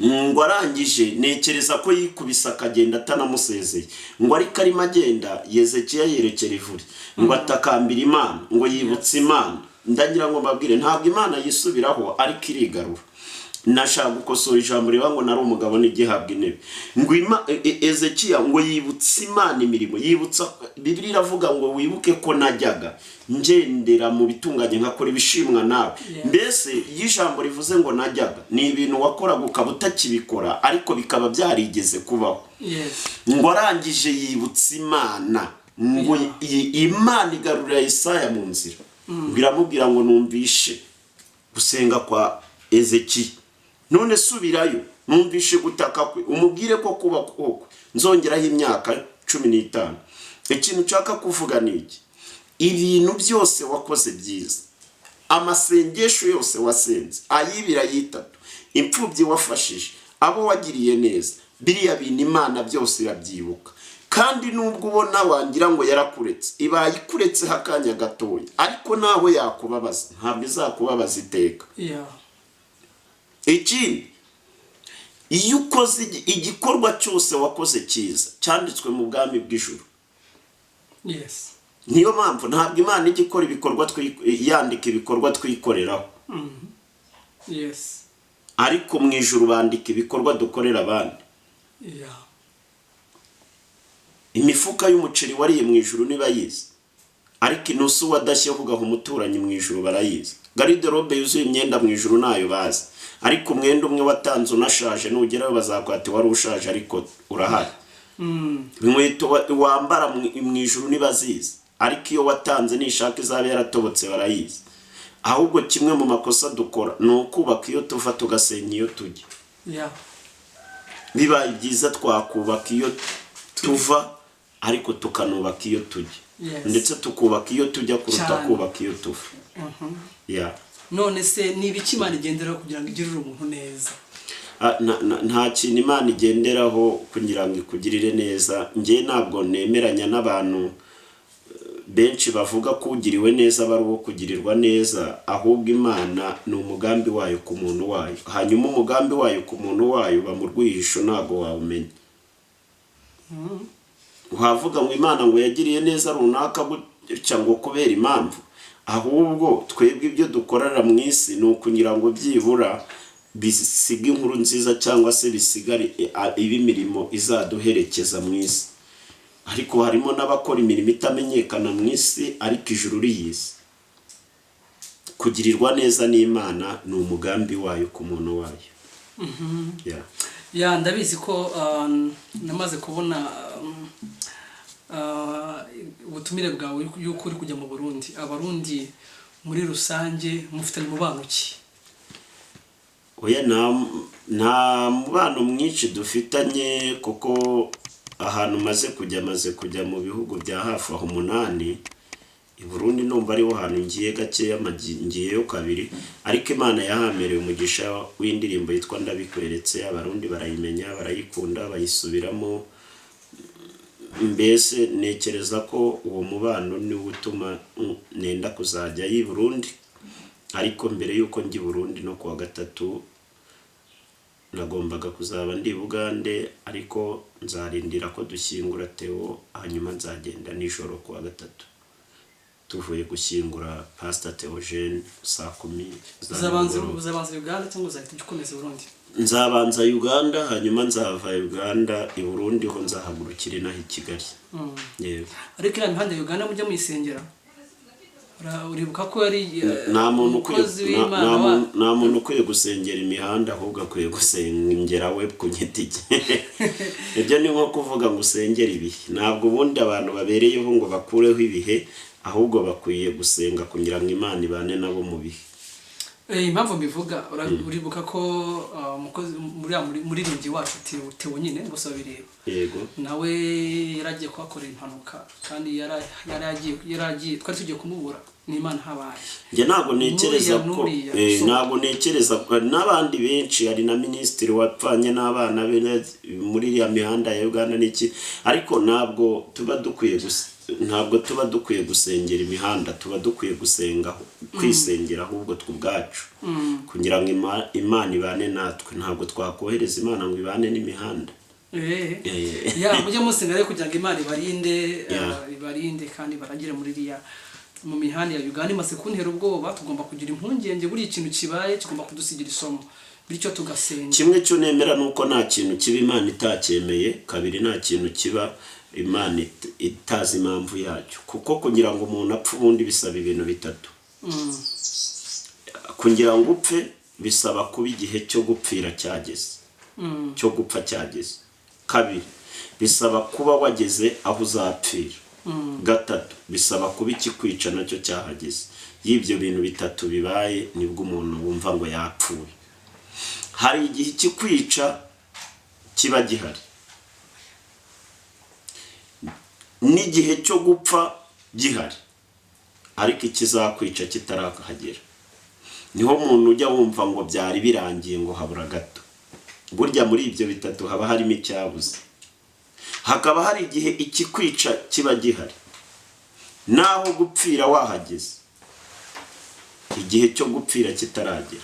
Ngo arangije nekereza ko yikubisa akagenda atanamusezeye, ngo ariko arimo agenda Ezekiya yerekera ivuri ngo atakambira Imana, ngo yibutse Imana. Ndagira ngo mbabwire ntabwo Imana yisubiraho ariko irigarura. Nashaka gukosora ijambo riba ngo nari umugabo n'igihabwa intebe. Ngo Ezekiya ngo yibutse Imana imirimo, yibutsa. Bibiliya iravuga ngo wibuke ko najyaga ngendera mu bitunganye nkakora ibishimwa nawe. Mbese y'ijambo rivuze ngo najyaga ni ibintu wakoraga ukaba utakibikora ariko bikaba byarigeze kubaho. Ngo arangije yibutse Imana, ngo Imana igarurira Yesaya mu nzira. Biramubwira ngo numvishe gusenga kwa Ezekiya, none subirayo numvishe gutaka kwe, umubwire ko kuba koko nzongeraho imyaka 15. Ikintu nshaka kuvuga niki, ibintu byose wakoze byiza, amasengesho yose wasenze, ayibira yitatu, impfubyi wafashije, abo wagiriye neza, biriya bintu Imana byose irabyibuka. Kandi nubwo ubona wangira ngo yarakuretse, ibaye ikuretse hakanya gatoya, ariko naho yakubabaza ntabwo izakubabaza iteka. Ikindi, iyo ukoze igikorwa cyose wakoze cyiza cyanditswe mu bwami bw'ijuru. Niyo mpamvu ntabwo Imana igikora ibikorwa yandika ibikorwa twikoreraho. Ariko mu ijuru bandika ibikorwa dukorera abandi. Imifuka y'umuceri wariye mu ijuru niba yize, ariko inusu wadashyeho ugaha umuturanyi mu ijuru barayizi. Garderobe yuzuye imyenda mu ijuru nayo bazi, ariko umwenda umwe watanze unashaje nugeraho bazakwati wari ushaje ariko urahari. Inkweto wambara mu ijuru nibazizi, ariko iyo watanze nishaka izabe yaratobotse barayizi. Ahubwo kimwe mu makosa dukora ni ukubaka iyo tuva tugasenya iyo tujya. Bibaye byiza twakubaka iyo tuva ariko tukanubaka iyo tujya, ndetse tukubaka iyo tujya kuruta kubaka iyo tuva. None se niba Imana igenderaho kugira ngo igirire umuntu neza? Nta kintu Imana igenderaho kugira ngo ikugirire neza. Njye ntabwo nemeranya n'abantu benshi bavuga ko ugiriwe neza bari uwo kugirirwa neza, ahubwo Imana ni umugambi wayo ku muntu wayo, hanyuma umugambi wayo ku muntu wayo bamurwihisho ntabwo wawumenya. Wavuga ngo Imana ngo yagiriye neza runaka gutya ngo kubera impamvu, ahubwo twebwe ibyo dukorera mu isi ni ukugira ngo byibura bisiga inkuru nziza cyangwa se bisigare imirimo izaduherekeza mu isi. Ariko harimo n'abakora imirimo itamenyekana mu isi ariko ijuru riyizi. Kugirirwa neza n'Imana ni umugambi wayo ku muntu wayo. Ndabizi ko namaze kubona ubutumire bwawe yuko uri kujya mu Burundi. Abarundi muri rusange mufitanye umubano ki? Oya, nta mubano mwinshi dufitanye kuko ahantu maze kujya mu bihugu bya hafi aho 8. I Burundi numva ariho hantu ngiye gakeya, ngiyeyo 2, ariko Imana yahamereye umugisha w'indirimbo yitwa Ndabikweretse. Abarundi barayimenya, barayikunda, bayisubiramo. Mbese nekereza ko uwo mubano ni utuma nenda kuzajya i Burundi, ariko mbere yuko njye i Burundi no kuwa 3 nagombaga kuzaba ndi Bugande, ariko nzarindira ko dushyingura Theo, hanyuma nzagenda nijoro kuwa 3 tuvuye gushyingura Pastor Theogene saa 10. Uzabanza Uganda cyangwa uzahita ukomeza Burundi? Nzabanza Uganda, hanyuma nzava Uganda i Burundi ho nzahagurukira naho i Kigali. Ariko ira imihanda Uganda mujya muyisengera? uribuka ko yari nta muntu ukwiye gusengera imihanda ahubwo akwiye gusengera we ku giti cye. Ibyo ni nko kuvuga ngo usengera ibihe. Ntabwo ubundi abantu babereyeho ngo bakureho ibihe, ahubwo bakwiye gusenga kugira ngo Imana ibane nabo mu bihe. Impamvu mbivuga uribuka ko muririmbyi wacu Theogene bose babireba. Yego. Nawe yaragiye kwakorera impanuka kandi yaragiye twari tugiye kumubura n'Imana habaye. Nge ntabwo ntekereza ko n'abandi benshi, hari na minisitiri wapfanye n'abana be muri ya mihanda ya Uganda n'iki, ariko ntabwo tuba dukwiye gusengera imihanda, tuba dukwiye kwisengera ahubwo twubwacu kugira ngo Imana ibane natwe. Ntabwo twakohereza Imana ngo ibane n'imihanda. Mujye musenga rero kugira ngo Imana ibarinde kandi baragire muri riya mu mihanda ya Uganda. Imaze kuntera ubwoba, tugomba kugira impungenge buri ikintu kibaye kigomba kudusigira isomo, bityo tugasenga. Kimwe cyo nemera nuko nta kintu kiba Imana itacyemeye, kabiri nta kintu kiba Imana itazi impamvu yacyo, kuko kugira ngo umuntu apfe ubundi bisaba ibintu bitatu. Kugira ngo upfe bisaba kuba igihe cyo gupfira cyageze, cyo gupfa cyageze. Kabiri bisaba kuba wageze aho uzapfira. Gatatu bisaba kuba ikikwica nacyo cyahageze. Y'ibyo bintu bitatu bibaye nibwo umuntu wumva ngo yapfuye. Hari igihe ikikwica kiba gihari, n'igihe cyo gupfa gihari, ariko ikizakwica kitarakahagera. Niho umuntu ujya wumva ngo byari birangiye ngo habura gato. Burya muri ibyo bitatu haba harimo icyabuze. Hakaba hari igihe ikikwica kiba gihari, naho gupfira wahageze, igihe cyo gupfira kitaragera.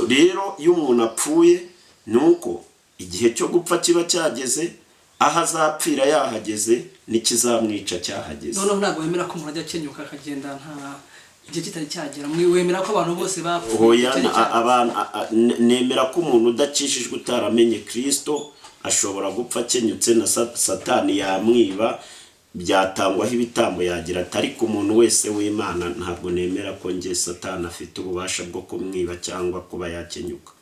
Rero iyo umuntu apfuye nuko igihe cyo gupfa kiba cyageze, aho azapfira yahageze, n'ikizamwica cyahageze. Noneho ntabwo wemera ko umuntu ajya akenyuka akagenda nta igihe kitari cyagera. Wemera ko abantu bose bapfuye? Nemera ko umuntu udakishijwe utaramenye Kristo ashobora gupfa akenyutse na Satani yamwiba, byatangwaho ibitambo yagira ati, ariko umuntu wese w'Imana ntabwo nemera ko nge Satani afite ububasha bwo kumwiba cyangwa kuba yakenyuka.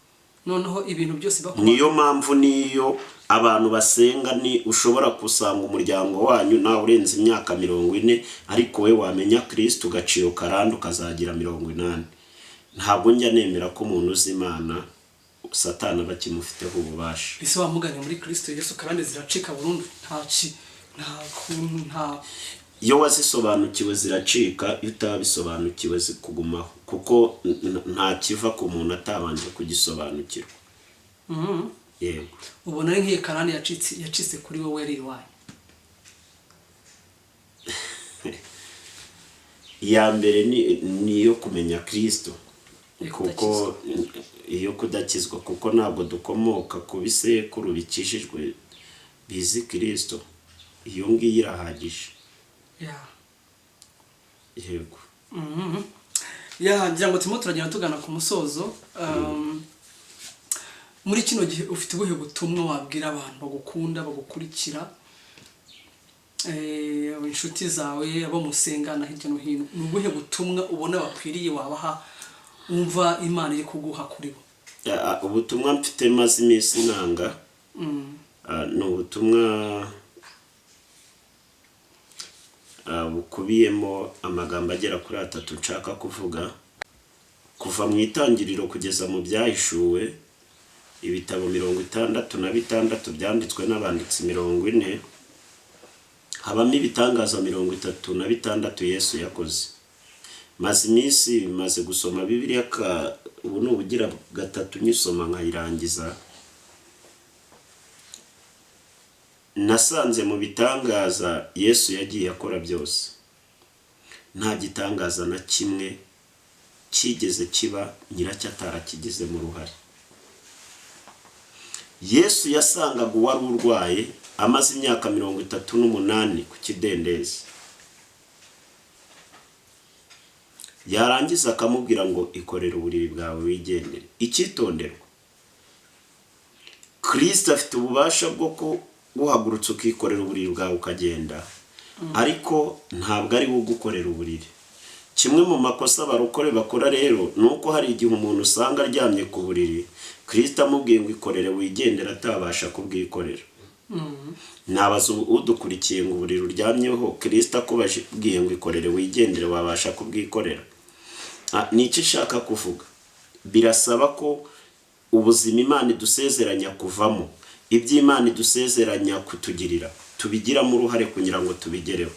Noneho ibintu byose bakora. Niyo mpamvu niyo abantu basenga ni ushobora kusanga umuryango wanyu nawe urenze imyaka 40, ariko we wamenya Kristo ugaciro karandi ukazagira 80. Ntabwo njya nemera ko umuntu uzi Imana Satani bakimufiteho ububasha. Ese wamuganye muri Kristo Yesu karandi ziracika burundu? Iyo wazisobanukiwe ziracika, iyo utabisobanukiwe zikugumaho, kuko nta kiva ku muntu atabanje kugisobanukirwa. Yego. Ubona ari nk'iyi karani yacitse kuri wowe yari iwaye? Ya mbere ni iyo kumenya Kristo, kuko iyo kudakizwa, kuko ntabwo dukomoka ku bisekuru bikishijwe bizi Kristo. Iyo ngiyi irahagije. Yego. Ngira ngo turimo turagenda tugana ku musozo. Muri kino gihe ufite ubuhe butumwa wabwira abantu bagukunda bagukurikira, inshuti zawe, abo musengana hirya no hino? Ni ubuhe butumwa ubona bakwiriye wabaha umva Imana iri kuguha kuri bo? Ubutumwa mfite maze iminsi nanga ni ubutumwa bukubiyemo amagambo agera kuri 3 nshaka kuvuga. Kuva mu itangiriro kugeza mu byahishuwe, ibitabo 66 byanditswe n'abanditsi 40, habamo ibitangaza 36 Yesu yakoze. Maze iminsi maze gusoma Bibiliya ubu n'ubugira gatatu nyisoma nkayirangiza. Nasanze mu bitangaza Yesu yagiye akora byose, nta gitangaza na kimwe kigeze kiba nyiracyo atarakigize mu ruhare. Yesu yasangaga uwari urwaye amaze imyaka 38 ku kidendezi, yarangiza akamubwira ngo ikorere uburiri bwawe wigendere. Icyitonderwa, Kristo afite ububasha bwo guhagurutsa ukikorera uburiri bwawe ukagenda, ariko ntabwo ari wo gukorera uburiri. Kimwe mu makosa abarokore bakora rero nuko hari igihe umuntu usanga aryamye ku buriri Kristo amubwiye ngo ikorere wigendera atabasha kubwikorera. Nabaza udukurikiye ngo uburiri uryamyeho Kristo akubwiye ngo ikorere wigendere wabasha kubwikorera. Ni iki nshaka kuvuga? Birasaba ko ubuzima Imana idusezeranya kuvamo, iby'Imana idusezeranya kutugirira, tubigiramo uruhare kugira ngo tubigereho.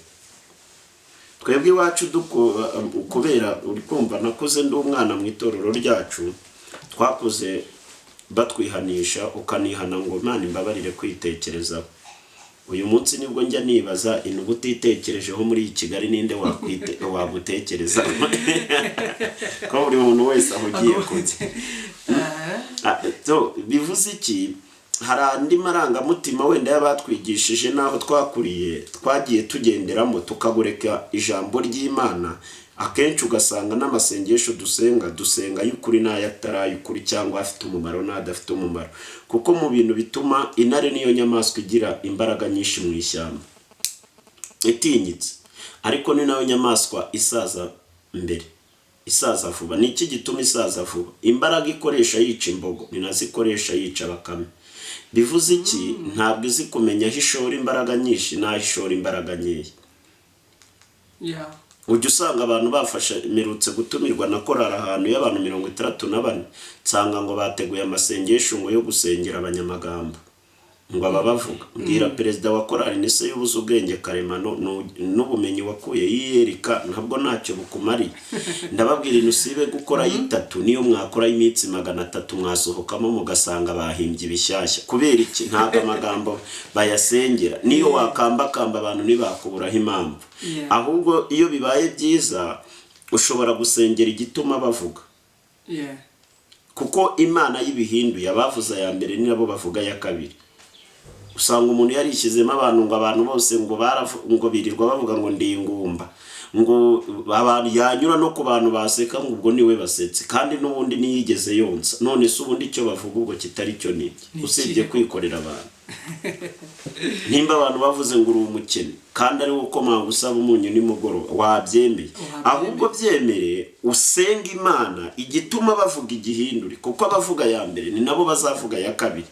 Twebwe iwacu kubera uri kumva nakoze ndi umwana mu itorero ryacu, twakoze batwihanisha ukanihana ngo Imana imbabarire kwitekerezaho. Uyu munsi nibwo njya nibaza inubu utitekerejeho muri Kigali ninde wagutekereza ko buri muntu wese ahugiye kujya. Bivuze iki? Hari andi marangamutima wenda y'abatwigishije naho twakuriye twagiye tugenderamo tukagureka ijambo ry'Imana. Akenshi ugasanga n'amasengesho dusenga y'ukuri n'ayatari y'ukuri cyangwa afite umumaro n'adafite umumaro, kuko mu bintu bituma intare niyo nyamaswa igira imbaraga nyinshi mu ishyamba itinyitse, ariko ni nayo nyamaswa isaza mbere, isaza vuba. Ni iki gituma isaza vuba? Imbaraga ikoresha yica imbogo ni nazo ikoresha yica bakame. Bivuze iki? Ntabwo izi kumenya aho ishora imbaraga nyinshi n'aho ishora imbaraga nkeya. Ujya usanga abantu bafasha merutse gutumirwa na korari ahantu y'abantu 64 nsanga ngo bateguye amasengesho ngo yo gusengera abanyamagambo ngo ababavuga. Mbwira perezida wa korari ni se y'ubuze ubwenge karemano n'ubumenyi wakuye yiyereka ntabwo ntacyo bukumari. Ndababwira inusibe gukora y'itatu niyo mwakora y'imitsi 300 mwasohokamo mugasanga bahimbye ibishyashya. Kubera iki? Ntabwo amagambo bayasengera, niyo wakambakamba abantu ntibakuburaho impamvu. Ahubwo iyo bibaye byiza ushobora gusengera igituma bavuga. Kuko Imana y'ibihinduye abavuza ya mbere ni nabo bavuga ya kabiri. Usanga umuntu yarishyizemo abantu bose ngo birirwa bavuga ngo ndi ingumba, ngo abantu yanyura no ku bantu baseka ngo ubwo niwe basetse, kandi n'ubundi niyigeze yonsa. None se ubundi icyo bavuga ubwo kitari cyo niki usibye kwikorera abantu. Nimba abantu bavuze ngo uri umukene kandi ari uko manga usaba umunyu nimugoroba wabyemeye, ahubwo byemere usenga Imana igituma bavuga igihindure, kuko abavuga ya mbere ni nabo bazavuga ya kabiri.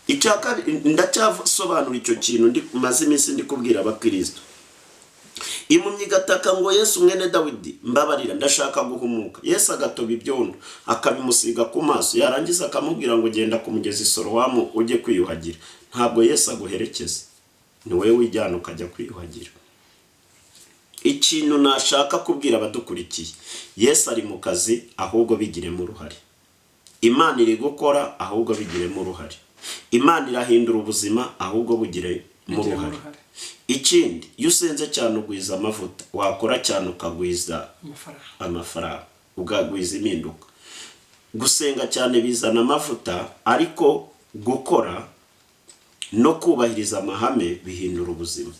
Icyaka ndacyasobanura icyo kintu ndi maze iminsi ndi kubwira abakristo. Impumyi gataka ngo Yesu mwene Dawidi mbabarira ndashaka guhumuka. Yesu agatoba ibyondo akabimusiga ku maso, yarangiza akamubwira ngo genda ku mugezi Sorowamu ujye kwiyuhagira. Ntabwo Yesu aguherekeza, ni wowe wijyana ukajya kwiyuhagira. Ikintu nashaka kubwira abadukurikiye, Yesu ari mu kazi ahubwo bigiremo uruhare. Imana iri gukora ahubwo bigiremo uruhare. Imana irahindura ubuzima ahubwo bugire mu ruhare. Ikindi, iyo usenze cyane ugwiza amavuta, wakora cyane ukagwiza amafaranga, ugagwiza impinduka. Gusenga cyane bizana amavuta, ariko gukora no kubahiriza amahame bihindura ubuzima.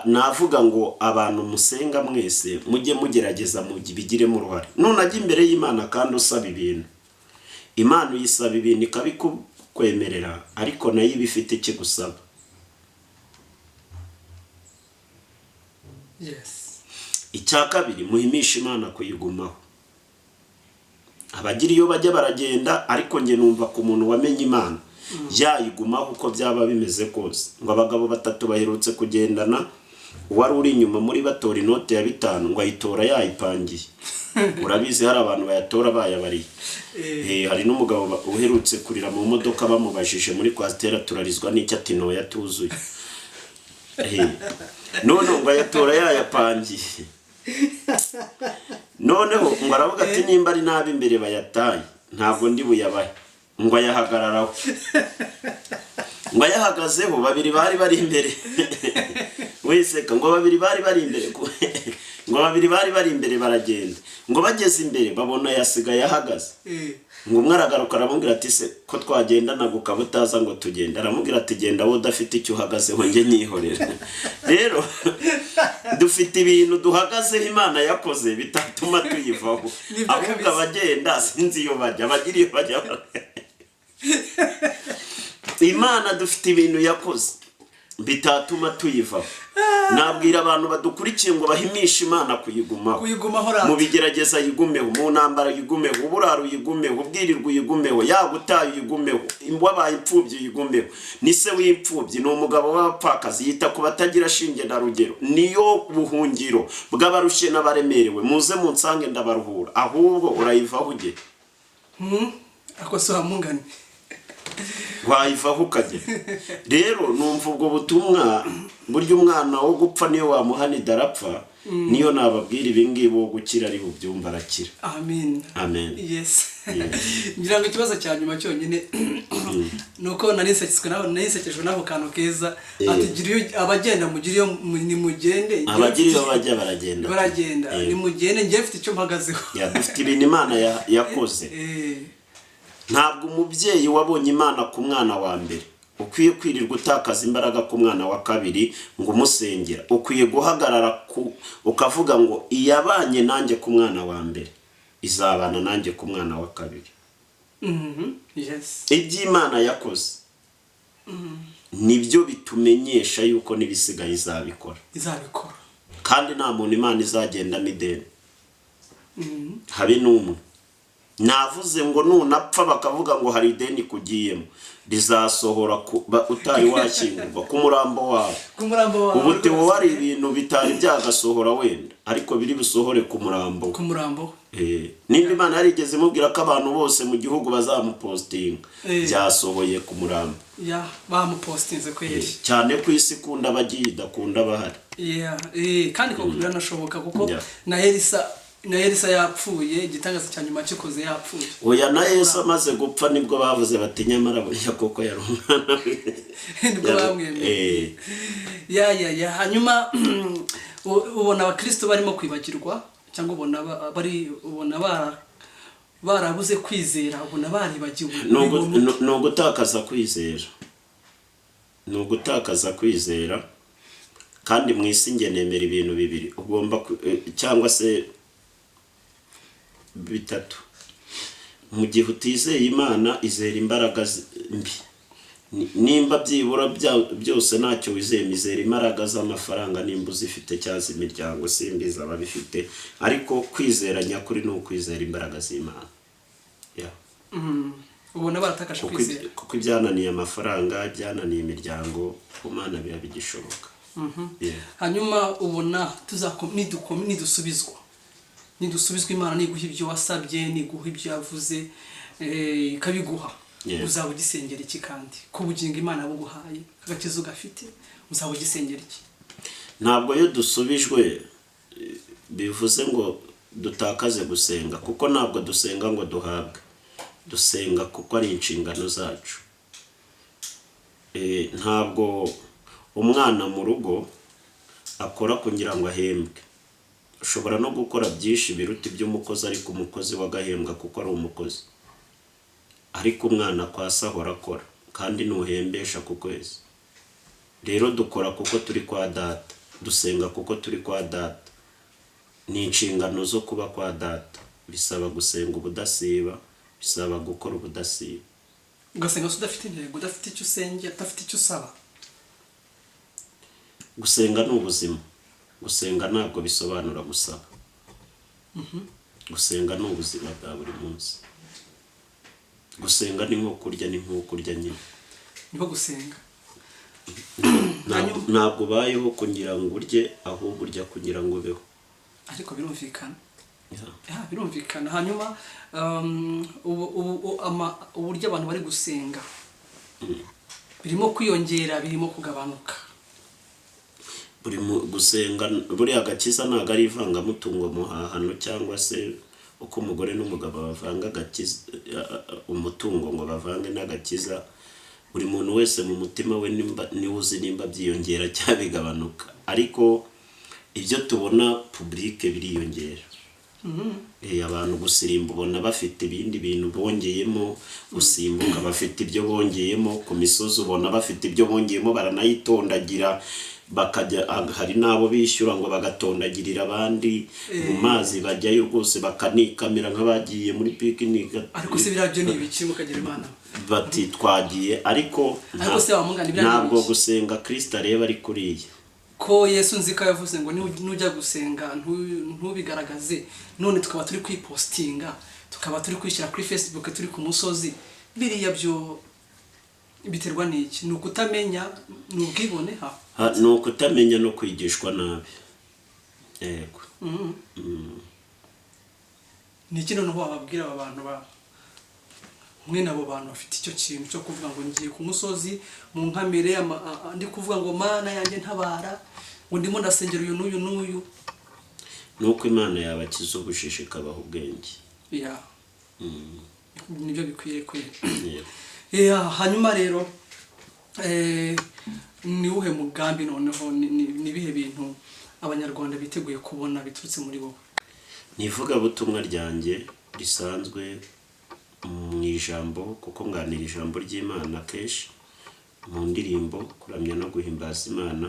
Navuga ngo abantu musenga mwese mujye mugerageza bigiremo uruhare. Nunajya imbere y'Imana kandi usaba ibintu, Imana uyisaba ibintu ikabikwemerera, ariko nayo ibifite ikigusaba. Icya kabiri, muhimisha Imana kuyigumaho. Abagira iyo bajya baragenda, ariko nge numva ku muntu wamenye Imana yayigumaho uko byaba bimeze kose. Ngo abagabo 3 baherutse kugendana, uwari uri inyuma muri batora inote ya 5 ngo ayitora yayipangiye. Urabizi hari abantu bayatora bayabari. Hari n'umugabo uherutse kurira mu modoka bamubajije muri kwastera turarizwa n'icyo ati no yatuzuye. None ngo ayatora yayapangiye. Noneho ngo aravuga ati nimba ari nabi imbere bayataye ntabwo ndi buyabaye. Ngo ayahagararaho, ngo ayahagazeho babiri bari imbere. Wese ngo babiri bari imbere, ngo babiri bari imbere baragenda. Ngo bageze imbere babona yasigaye ahagaze. Ngo umwe aragaruka aramubwira ati se ko twagenda naguka butaza ngo tugenda. Aramubwira ati genda wowe udafite icyo uhagazeho nge nyihorera. Rero dufite ibintu duhagazeho Imana yakoze bitatuma tuyivaho, ahubwo abagenda sinzi iyo bajya bagira iyo bajya. Imana dufite ibintu yakoze bitatuma tuyiva. Nabwira abantu badukurikiye ngo bahimisha Imana kuyigumaho mu bigerageza yigumeho, mu ntambara yigumeho, uburaro yigumeho, ubwirirwa yigumeho, yagutaye yigumeho, wabaye impfubyi yigumeho. Ni se w'impfubyi, ni umugabo w'abapfakazi, yita ku batagira shinge na rugero. Niyo buhungiro bw'abarushye n'abaremerewe. Muze munsange ndabaruhura. Ahubwo urayivaho ujye. Ako so hamungane. Wayivaho ukajya. Rero numva ubwo butumwa burya umwana wo gupfa niyo wamuhana idarapfa, niyo nababwira ibingibi wo gukira ari bubyumva arakira. Amen. Amen. Yes. Ngira ngo ikibazo cya nyuma cyonyine nuko nanisekejwe naho kantu keza ati giriyo abagenda mugiriyo ni mugende, abagiriyo bajya baragenda ni mugende, ngiye mfite icyo mpagazeho. Dufite ibintu Imana yakoze. Ntabwo umubyeyi wabonye Imana ku mwana wa mbere ukwiye kwirirwa utakaza imbaraga ku mwana wa kabiri ngo umusengera. Ukwiye guhagarara ukavuga ngo iyabanye nanjye ku mwana wa mbere izabana nanjye ku mwana wa kabiri. Yes. Iby'Imana yakoze nibyo bitumenyesha yuko nibisigaye izabikora. Kandi nta muntu Imana izagenda mideni. Habe n'umwe. Navuze ngo nunapfa bakavuga ngo hari ideni kugiyemo, rizasohora utari washyingurwa ku murambo wawe. Ubu Theo wari ibintu bitari byagasohora wenda, ariko biri busohore ku murambo. Nimba Imana yarigeze imubwira ko abantu bose mu gihugu bazamupostinga, byasohoye ku murambo. Bamupostinze kweli. Cyane ku isi kunda bagiye idakunda bahari. Kandi ko biranashoboka kuko na Elisa yapfuye, igitangaza cya nyuma cyokoze yapfuye. Oya na Yesu amaze gupfa nibwo bavuze bati nyamara buriya koko yari umwana we. Nibwo bamwemeye. Hanyuma ubona abakristo barimo kwibagirwa cyangwa ubona barabuze kwizera, ubona baribagiwe. No gutakaza kwizera. No gutakaza kwizera. Kandi mu isi ngenemera ibintu bibiri ugomba cyangwa se bitatu. Mu gihe utizeye Imana izera imbaraga mbi. Nimba byibura byose ntacyo wizeye, mizera imbaraga z'amafaranga nimba uzifite cyaza imiryango simbiza ababifite, ariko kwizera nyakuri ni ukwizera imbaraga z'Imana. Ubona baratakaje kwizera kuko ibyananiye amafaranga, ibyananiye imiryango, ku Mana biba bigishoboka. Hanyuma ubona nidusubizwa Imana niguha ibyo wasabye, niguha ibyo yavuze, ikabiguha, uzaba ugisengera iki? Kandi ko bugingo Imana buguhaye agakizo gafite, uzaba ugisengera iki? Ntabwo iyo dusubijwe bivuze ngo dutakaze gusenga, kuko ntabwo dusenga ngo duhabwe, dusenga kuko ari inshingano zacu. Ntabwo umwana mu rugo akora kugira ngo ahembwe. Ushobora no gukora byinshi biruta iby'umukozi, ariko umukozi wagahembwa kuko ari umukozi. Ariko umwana kwasahora akora kandi nuhembesha ku kwezi. Rero dukora kuko turi kwa data, dusenga kuko turi kwa data. Ni inshingano zo kuba kwa data. Bisaba gusenga ubudasiba, bisaba gukora ubudasiba. Ugasenga udafite intego, udafite icyo usengera, udafite icyo usaba. Gusenga ni ubuzima. Gusenga ntabwo bisobanura gusaba. Gusenga ni ubuzima bwa buri munsi. Gusenga ni nko kurya, ni nko kurya nyine. Niho gusenga. Ntabwo bayeho kugira ngo urye, ahubwo urya kugira ngo ubeho. Ariko birumvikana. Birumvikana. Hanyuma uburyo abantu bari gusenga birimo kwiyongera, birimo kugabanuka. Gusenga buriya agakiza ntabwo ari ivangamutungo muhahano, cyangwa se uko umugore n'umugabo bavanga umutungo ngo bavange n'agakiza. Buri muntu wese mu mutima we niwe uzi nimba byiyongera cyangwa bigabanuka, ariko ibyo tubona publique biriyongera. Abantu gusirimba ubona bafite ibindi bintu bongeyemo, gusimbuka bafite ibyo bongeyemo, ku misozi ubona bafite ibyo bongeyemo, baranayitondagira bakajya. Hari nabo bishyura ngo bagatondagirira abandi mu mazi, bajyayo rwose bakanikamira nk'abagiye muri picnic. Ariko se birabyo ni ibiki mukagira Imana? bati twagiye ariko se wamungana ibyo ntabwo gusenga Kristo areba ari kuriya ko Yesu nzika yavuze ngo nujya gusenga ntubigaragaze none tukaba turi kwipostinga tukaba turi kwishyira kuri Facebook turi ku musozi biriya byo biterwa n'iki ni ukutamenya ni ubwibone ni ukutamenya no kwigishwa nabi yego ni iki noneho wababwira aba bantu mwe nabo bantu bafite icyo kintu cyo kuvuga ngo ngiye ku musozi mu nkamere ndi kuvuga ngo Mana yanjye ntabara ngo ndimo ndasengera uyu n'uyu n'uyu nuko Imana yabakiza ubushishe ikabaha ubwenge nibyo bikwiye kwera hanyuma rero ni uhe mugambi noneho ni bihe bintu abanyarwanda biteguye kubona biturutse muri wowe nivuga butumwa ryanjye risanzwe mu ijambo kuko nganira ijambo ry'Imana kenshi mu ndirimbo kuramya no guhimbaza Imana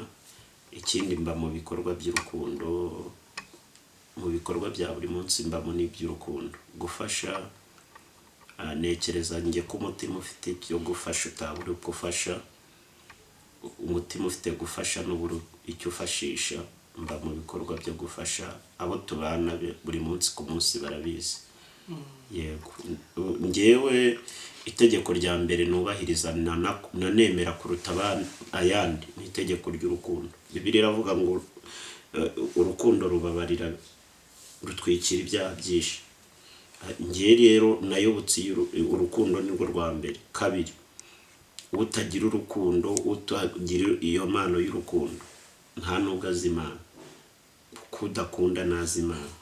ikindi mba mu bikorwa by'urukundo mu bikorwa bya buri munsi mba mu n'iby'urukundo gufasha nekereza njye ko umutima ufite icyo gufasha utabura gufasha umutima ufite gufasha n'uburu icyo ufashisha mba mu bikorwa byo gufasha abo tubana buri munsi ku munsi barabizi yego ngewe itegeko rya mbere nubahiriza nanemera kuruta ayandi ni itegeko ry'urukundo Bibiliya iravuga ngo urukundo rubabarira rutwikira ibyaha byinshi ngiye rero nayobotse urukundo nirwo rwa mbere kabiri utagira urukundo utagira iyo mpano y'urukundo nta nubwo azimana kudakunda nazimana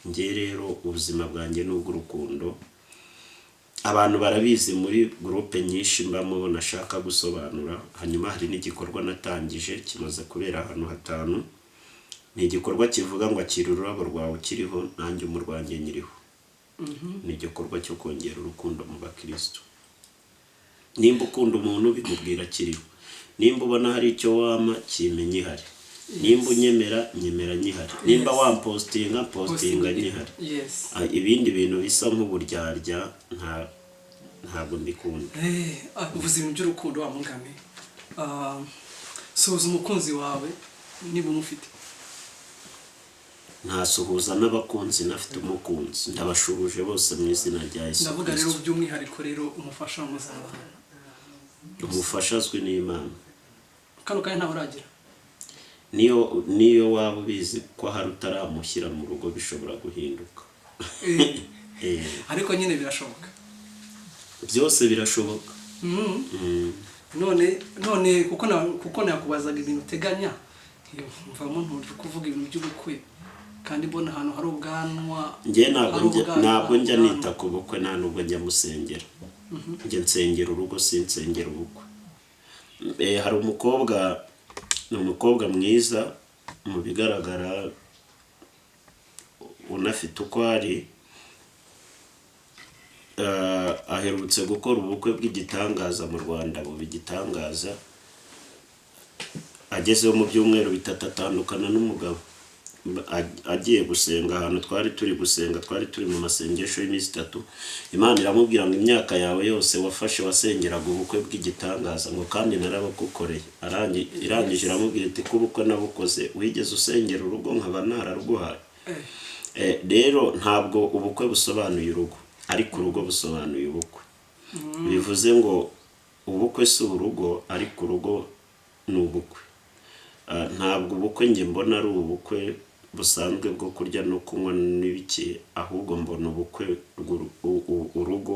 ngiye rero ubuzima bwanjye n'ubw'urukundo abantu barabizi muri groupe nyinshi mbamo nashaka gusobanura hanyuma hari n'igikorwa natangije kimaze kubera ahantu hatanu ni igikorwa kivuga ngo akira ururabo rwawe kiriho nanjye umurwanjye nyiriho ni igikorwa cyo kongera urukundo mu bakristo nimba ukunda umuntu bimubwira kiriho nimba ubona hari icyo wama kimenye ihari nimba unyemera nyemera nyihari nimba wampostinga postinga nyihari ibindi bintu bisa nk'uburyarya ntabwo mbikunda uvuze ibintu by'urukundo wa mungame suhuza umukunzi wawe niba umufite ntasuhuza n'abakunzi nafite umukunzi ndabashubuje bose mu izina rya Yesu ndavuga rero by'umwihariko rero umufasha muzabana umufasha azwi n'Imana kano kandi ntawe uragira niyo waba ubizi ko hari utaramushyira mu rugo bishobora guhinduka ariko nyine birashoboka byose birashoboka none kuko nakubazaga ibintu uteganya mvamo ntuje kuvuga ibintu by'ubukwe kandi mbona ahantu hari ubwanwa njye ntabwo njya nita ku bukwe nta nubwo njya musengera njye nsengera urugo sinsengera ubukwe hari umukobwa mwiza mu bigaragara unafite uko ari aherutse gukora ubukwe bw'igitangaza mu Rwanda igitangaza agezeho mu byumweru bitatu atandukana n'umugabo agiye gusenga ahantu twari turi gusenga twari turi mu masengesho y'iminsi 3 Imana iramubwira ngo imyaka yawe yose wafashe wasengeraga ubukwe bw'igitangaza ngo kandi narabakukoreye irangije iramubwira iti kubukwe nabukoze wigeze usengera urugo nkaba nararuguhaye rero ntabwo ubukwe busobanuye urugo ariko urugo busobanuye ubukwe bivuze ngo ubukwe si urugo ariko urugo ni ubukwe ntabwo ubukwe njye mbona ari ubukwe busanzwe bwo kurya no kunywa n'ibiki ahubwo mbona ubukwe urugo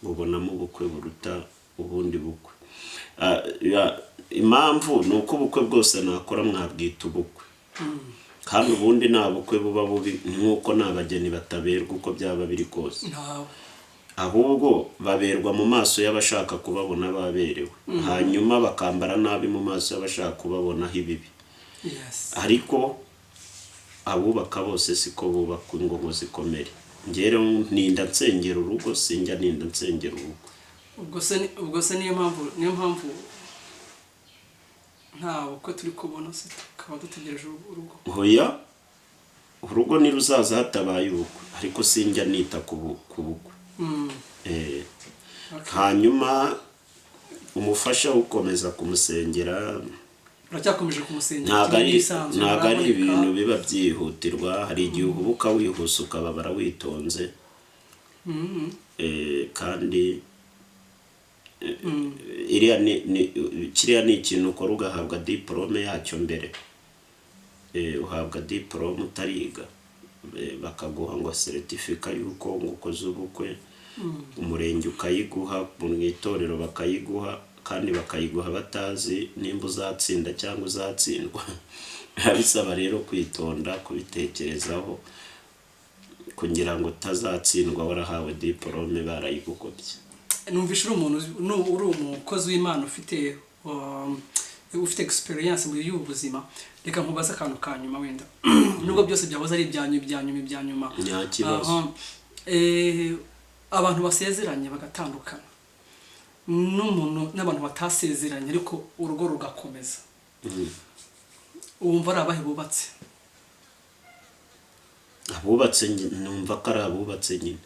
bubonamo ubukwe buruta ubundi bukwe impamvu ni uko ubukwe bwose nakora mwabwita ubukwe kandi ubundi nta bukwe buba bubi nk'uko n'abageni bataberwa uko byaba biri kose ahubwo baberwa mu maso y'abashaka kubabona baberewe hanyuma bakambara nabi mu maso y'abashaka kubabonaho ibibi ariko abubaka bose siko bubaka ingo zikomere ngero ninda nsengera urugo sinjya ninda nsengera ubukwe ubwo se niyo mpamvu nta bukwe turi kubona se tukaba dutegereje urugo hoya urugo niruzaza hatabaye ubukwe ariko sinjya nita ku bukwe hanyuma umufasha ukomeza kumusengera uracyakomeje kumusengera ntabwo ari ibintu biba byihutirwa hari igihe uhubuka wihuse ukababara witonze kandi kiriya ni ikintu ukora ugahabwa diplome yacyo mbere uhabwa diplome utariga bakaguha ngo certificate yuko ukoze ubukwe umurenge ukayiguha mu itorero bakayiguha kandi bakayiguha batazi nimba uzatsinda cyangwa uzatsindwa bisaba rero kwitonda kubitekerezaho kugira ngo utazatsindwa warahawe diplome barayigukobye numvishe uri umukozi w'Imana ufite experience mu y'ubuzima reka nkubaza akantu ka nyuma wenda nubwo byose byahoze ari ibyanyuma nta kibazo abantu basezeranye bagatandukana n'abantu batasezeranye ariko urugo rugakomeza wumva ari abahe bubatse numva ko ari abubatse nyine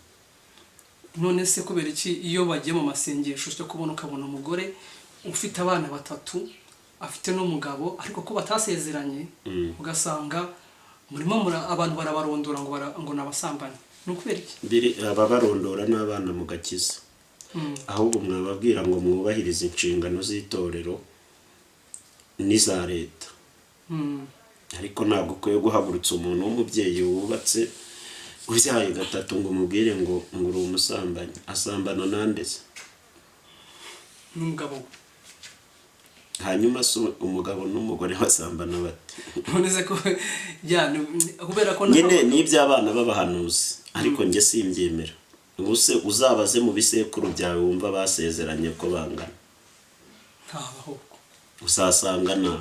none se kubera iki iyo bagiye mu masengesho cyo kubona ukabona umugore ufite abana 3 afite n'umugabo ariko ko batasezeranye ugasanga murimo abantu barabarondora ngo nabasambanye nukubera iki ababarondora n'abana mu gakiza ahubwo mwababwira ngo mwubahirize inshingano z'itorero n'iza leta ariko ntabwo ukwiye guhagurutsa umuntu w'umubyeyi wubatse ubyaye 3 ngo umubwire ngo uri umusambanyi asambana nandeze n'umugabo hanyuma umugabo n'umugore basambana bate none se ko kubera ko nyine n'iby'abana b'abahanuzi ariko nge simbyemera ubuse uzabaze mu bisekuru byawe wumva basezeranye ko bangana ntabaho usasangana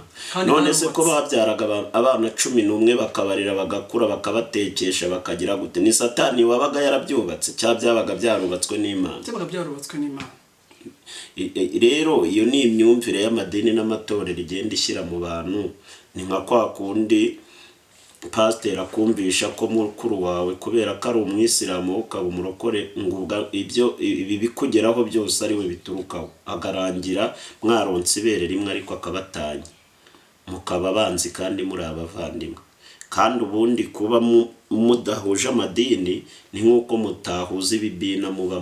none se ko babyaraga abana 11 bakabarira bagakura bakabatekesha bakagira gute ni satani wabaga yarabyubatse cyabyabaga byarubatswe n'Imana rero iyo ni imyumvire y'amadini n'amatorero igenda ishyira mu bantu ni nka kwa kundi pastor akumvisha ko mukuru wawe kubera ko ari umwisilamu ukaba umurokore ngo ibi bikugeraho byose ari we biturukaho agarangira mwaronse ibere rimwe ariko akabatanya mukaba banzi kandi muri abavandimwe kandi ubundi kuba mudahuje amadini ni nk'uko mutahuza ibibina muba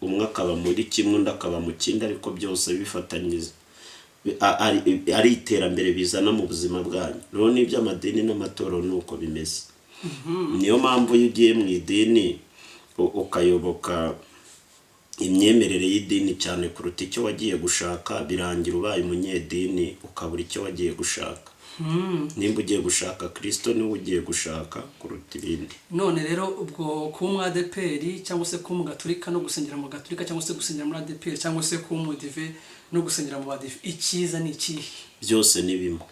umwe akaba muri kimwe undi akaba mu kindi ariko byose bifatanyije ari iterambere bizana mu buzima bwanyu rero n'iby'amadini n'amatorero nuko bimeze niyo mpamvu iyo ugiye mu idini ukayoboka imyemerere y'idini cyane kuruta icyo wagiye gushaka birangira ubaye umunyedini ukabura icyo wagiye gushaka nimba ugiye gushaka Kristo niwe ugiye gushaka kuruta ibindi none rero ubwo kuba mu ADPR cyangwa se kuba mu Gatolika no gusengera mu Gatolika cyangwa se gusengera muri ADPR cyangwa se kuba mu Dive no gusengera mu Badive ikiza ni iki byose ni bimwe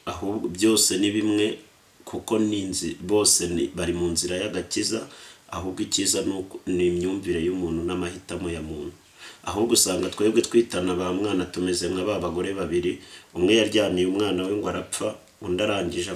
ahubwo byose ni bimwe kuko bose bari mu nzira y'agakiza ahubwo ikiza ni imyumvire y'umuntu n'amahitamo ya muntu ahubwo usanga twebwe twitana ba mwana tumeze nka ba bagore babiri umwe yaryamiye umwana we ngo arapfa undi arangije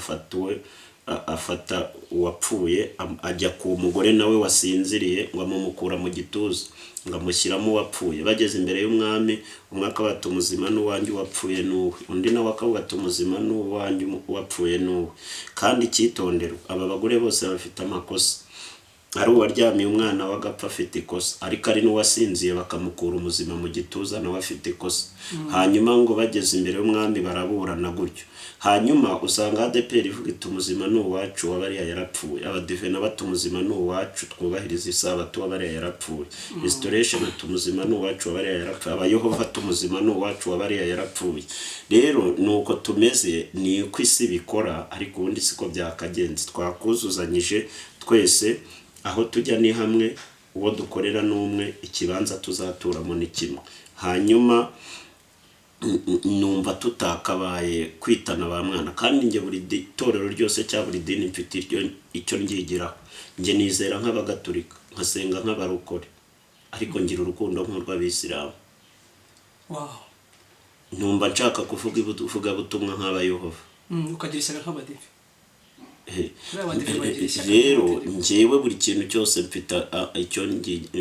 afata uwapfuye ajya ku mugore nawe wasinziriye ngo amumukura mu gituza ngo amushyiramo uwapfuye bageze imbere y'umwami umwe akabata umuzima n'uwanjye wapfuye n'uwe undi nawe akabata umuzima n'uwanjye wapfuye n'uwe kandi cyitondero aba bagore bose bafite amakosa ari uwaryamiye umwana w'agapfa afite ikosa ariko ari n'uwasinziye bakamukura umuzima mu gituza nawe afite ikosa hanyuma ngo bageze imbere y'umwami baraburana gutyo hanyuma usanga ADPR ivuga iti umuzima n'uwacu wabariya yarapfuye abadive n'abatu umuzima n'uwacu twubahiriza isabato wabariya yarapfuye restoration umuzima n'uwacu wabariya yarapfuye abayehova umuzima n'uwacu wabariya yarapfuye rero nuko tumeze ni uko isi bikora ariko ubundi siko byakagenze twakuzuzanyije twese aho tujya ni hamwe uwo dukorera n'umwe ikibanza tuzaturamo ni kimwe hanyuma numva tutakabaye kwitana ba mwana kandi nge buri torero ryose cya buri dini mfite icyo ngigiraho nge nizera nk'abagatolika nkasenga nk'abarokore ariko ngira urukundo nk'urw'abisilamu wow numva nshaka kuvuga butumwa nk'abayehova ukagira ishyaka nk'abadive rero njyewe buri kintu cyose mfite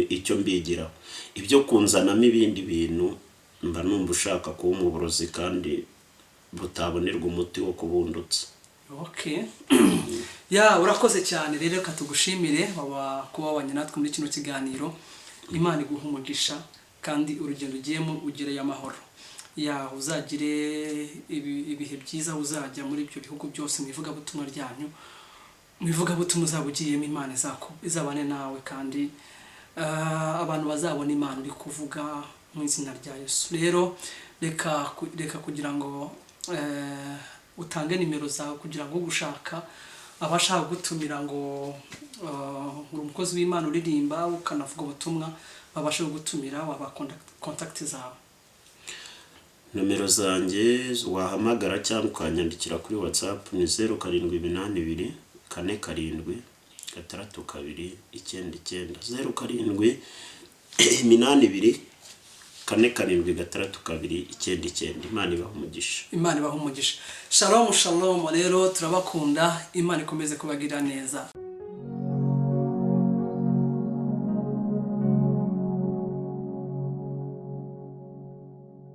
icyo mbigiraho. Ibyo kunzanamo ibindi bintu mba numva ushaka kuba umuburozi kandi butabonerwa umuti wo kubundutsa. Okay. Ya urakoze cyane rero katugushimire kuba wabanye natwe muri kino kiganiro. Imana iguha umugisha kandi urugendo ugiyemo ugire amahoro. Ya uzagire ibihe byiza uzajya muri ibyo bihugu byose mu ivugabutumwa ryanyu. Mu ivugabutumwa uzabugiyemo Imana izabane nawe kandi abantu bazabona Imana uri kuvuga mu izina rya Yesu. Rero reka kugira ngo utange nimero zawe kugira ngo gushaka abashaka gutumira ngo umukozi w'Imana uririmba ukanavuga ubutumwa babashe gutumira waba contact zawe. Nomero zanjye wahamagara cyangwa ukanyandikira kuri WhatsApp ni 0782 47 62 99 0782 47 62 99. Imana ibaha umugisha. Imana ibaha umugisha. Shalom shalom rero turabakunda. Imana ikomeze kubagira neza.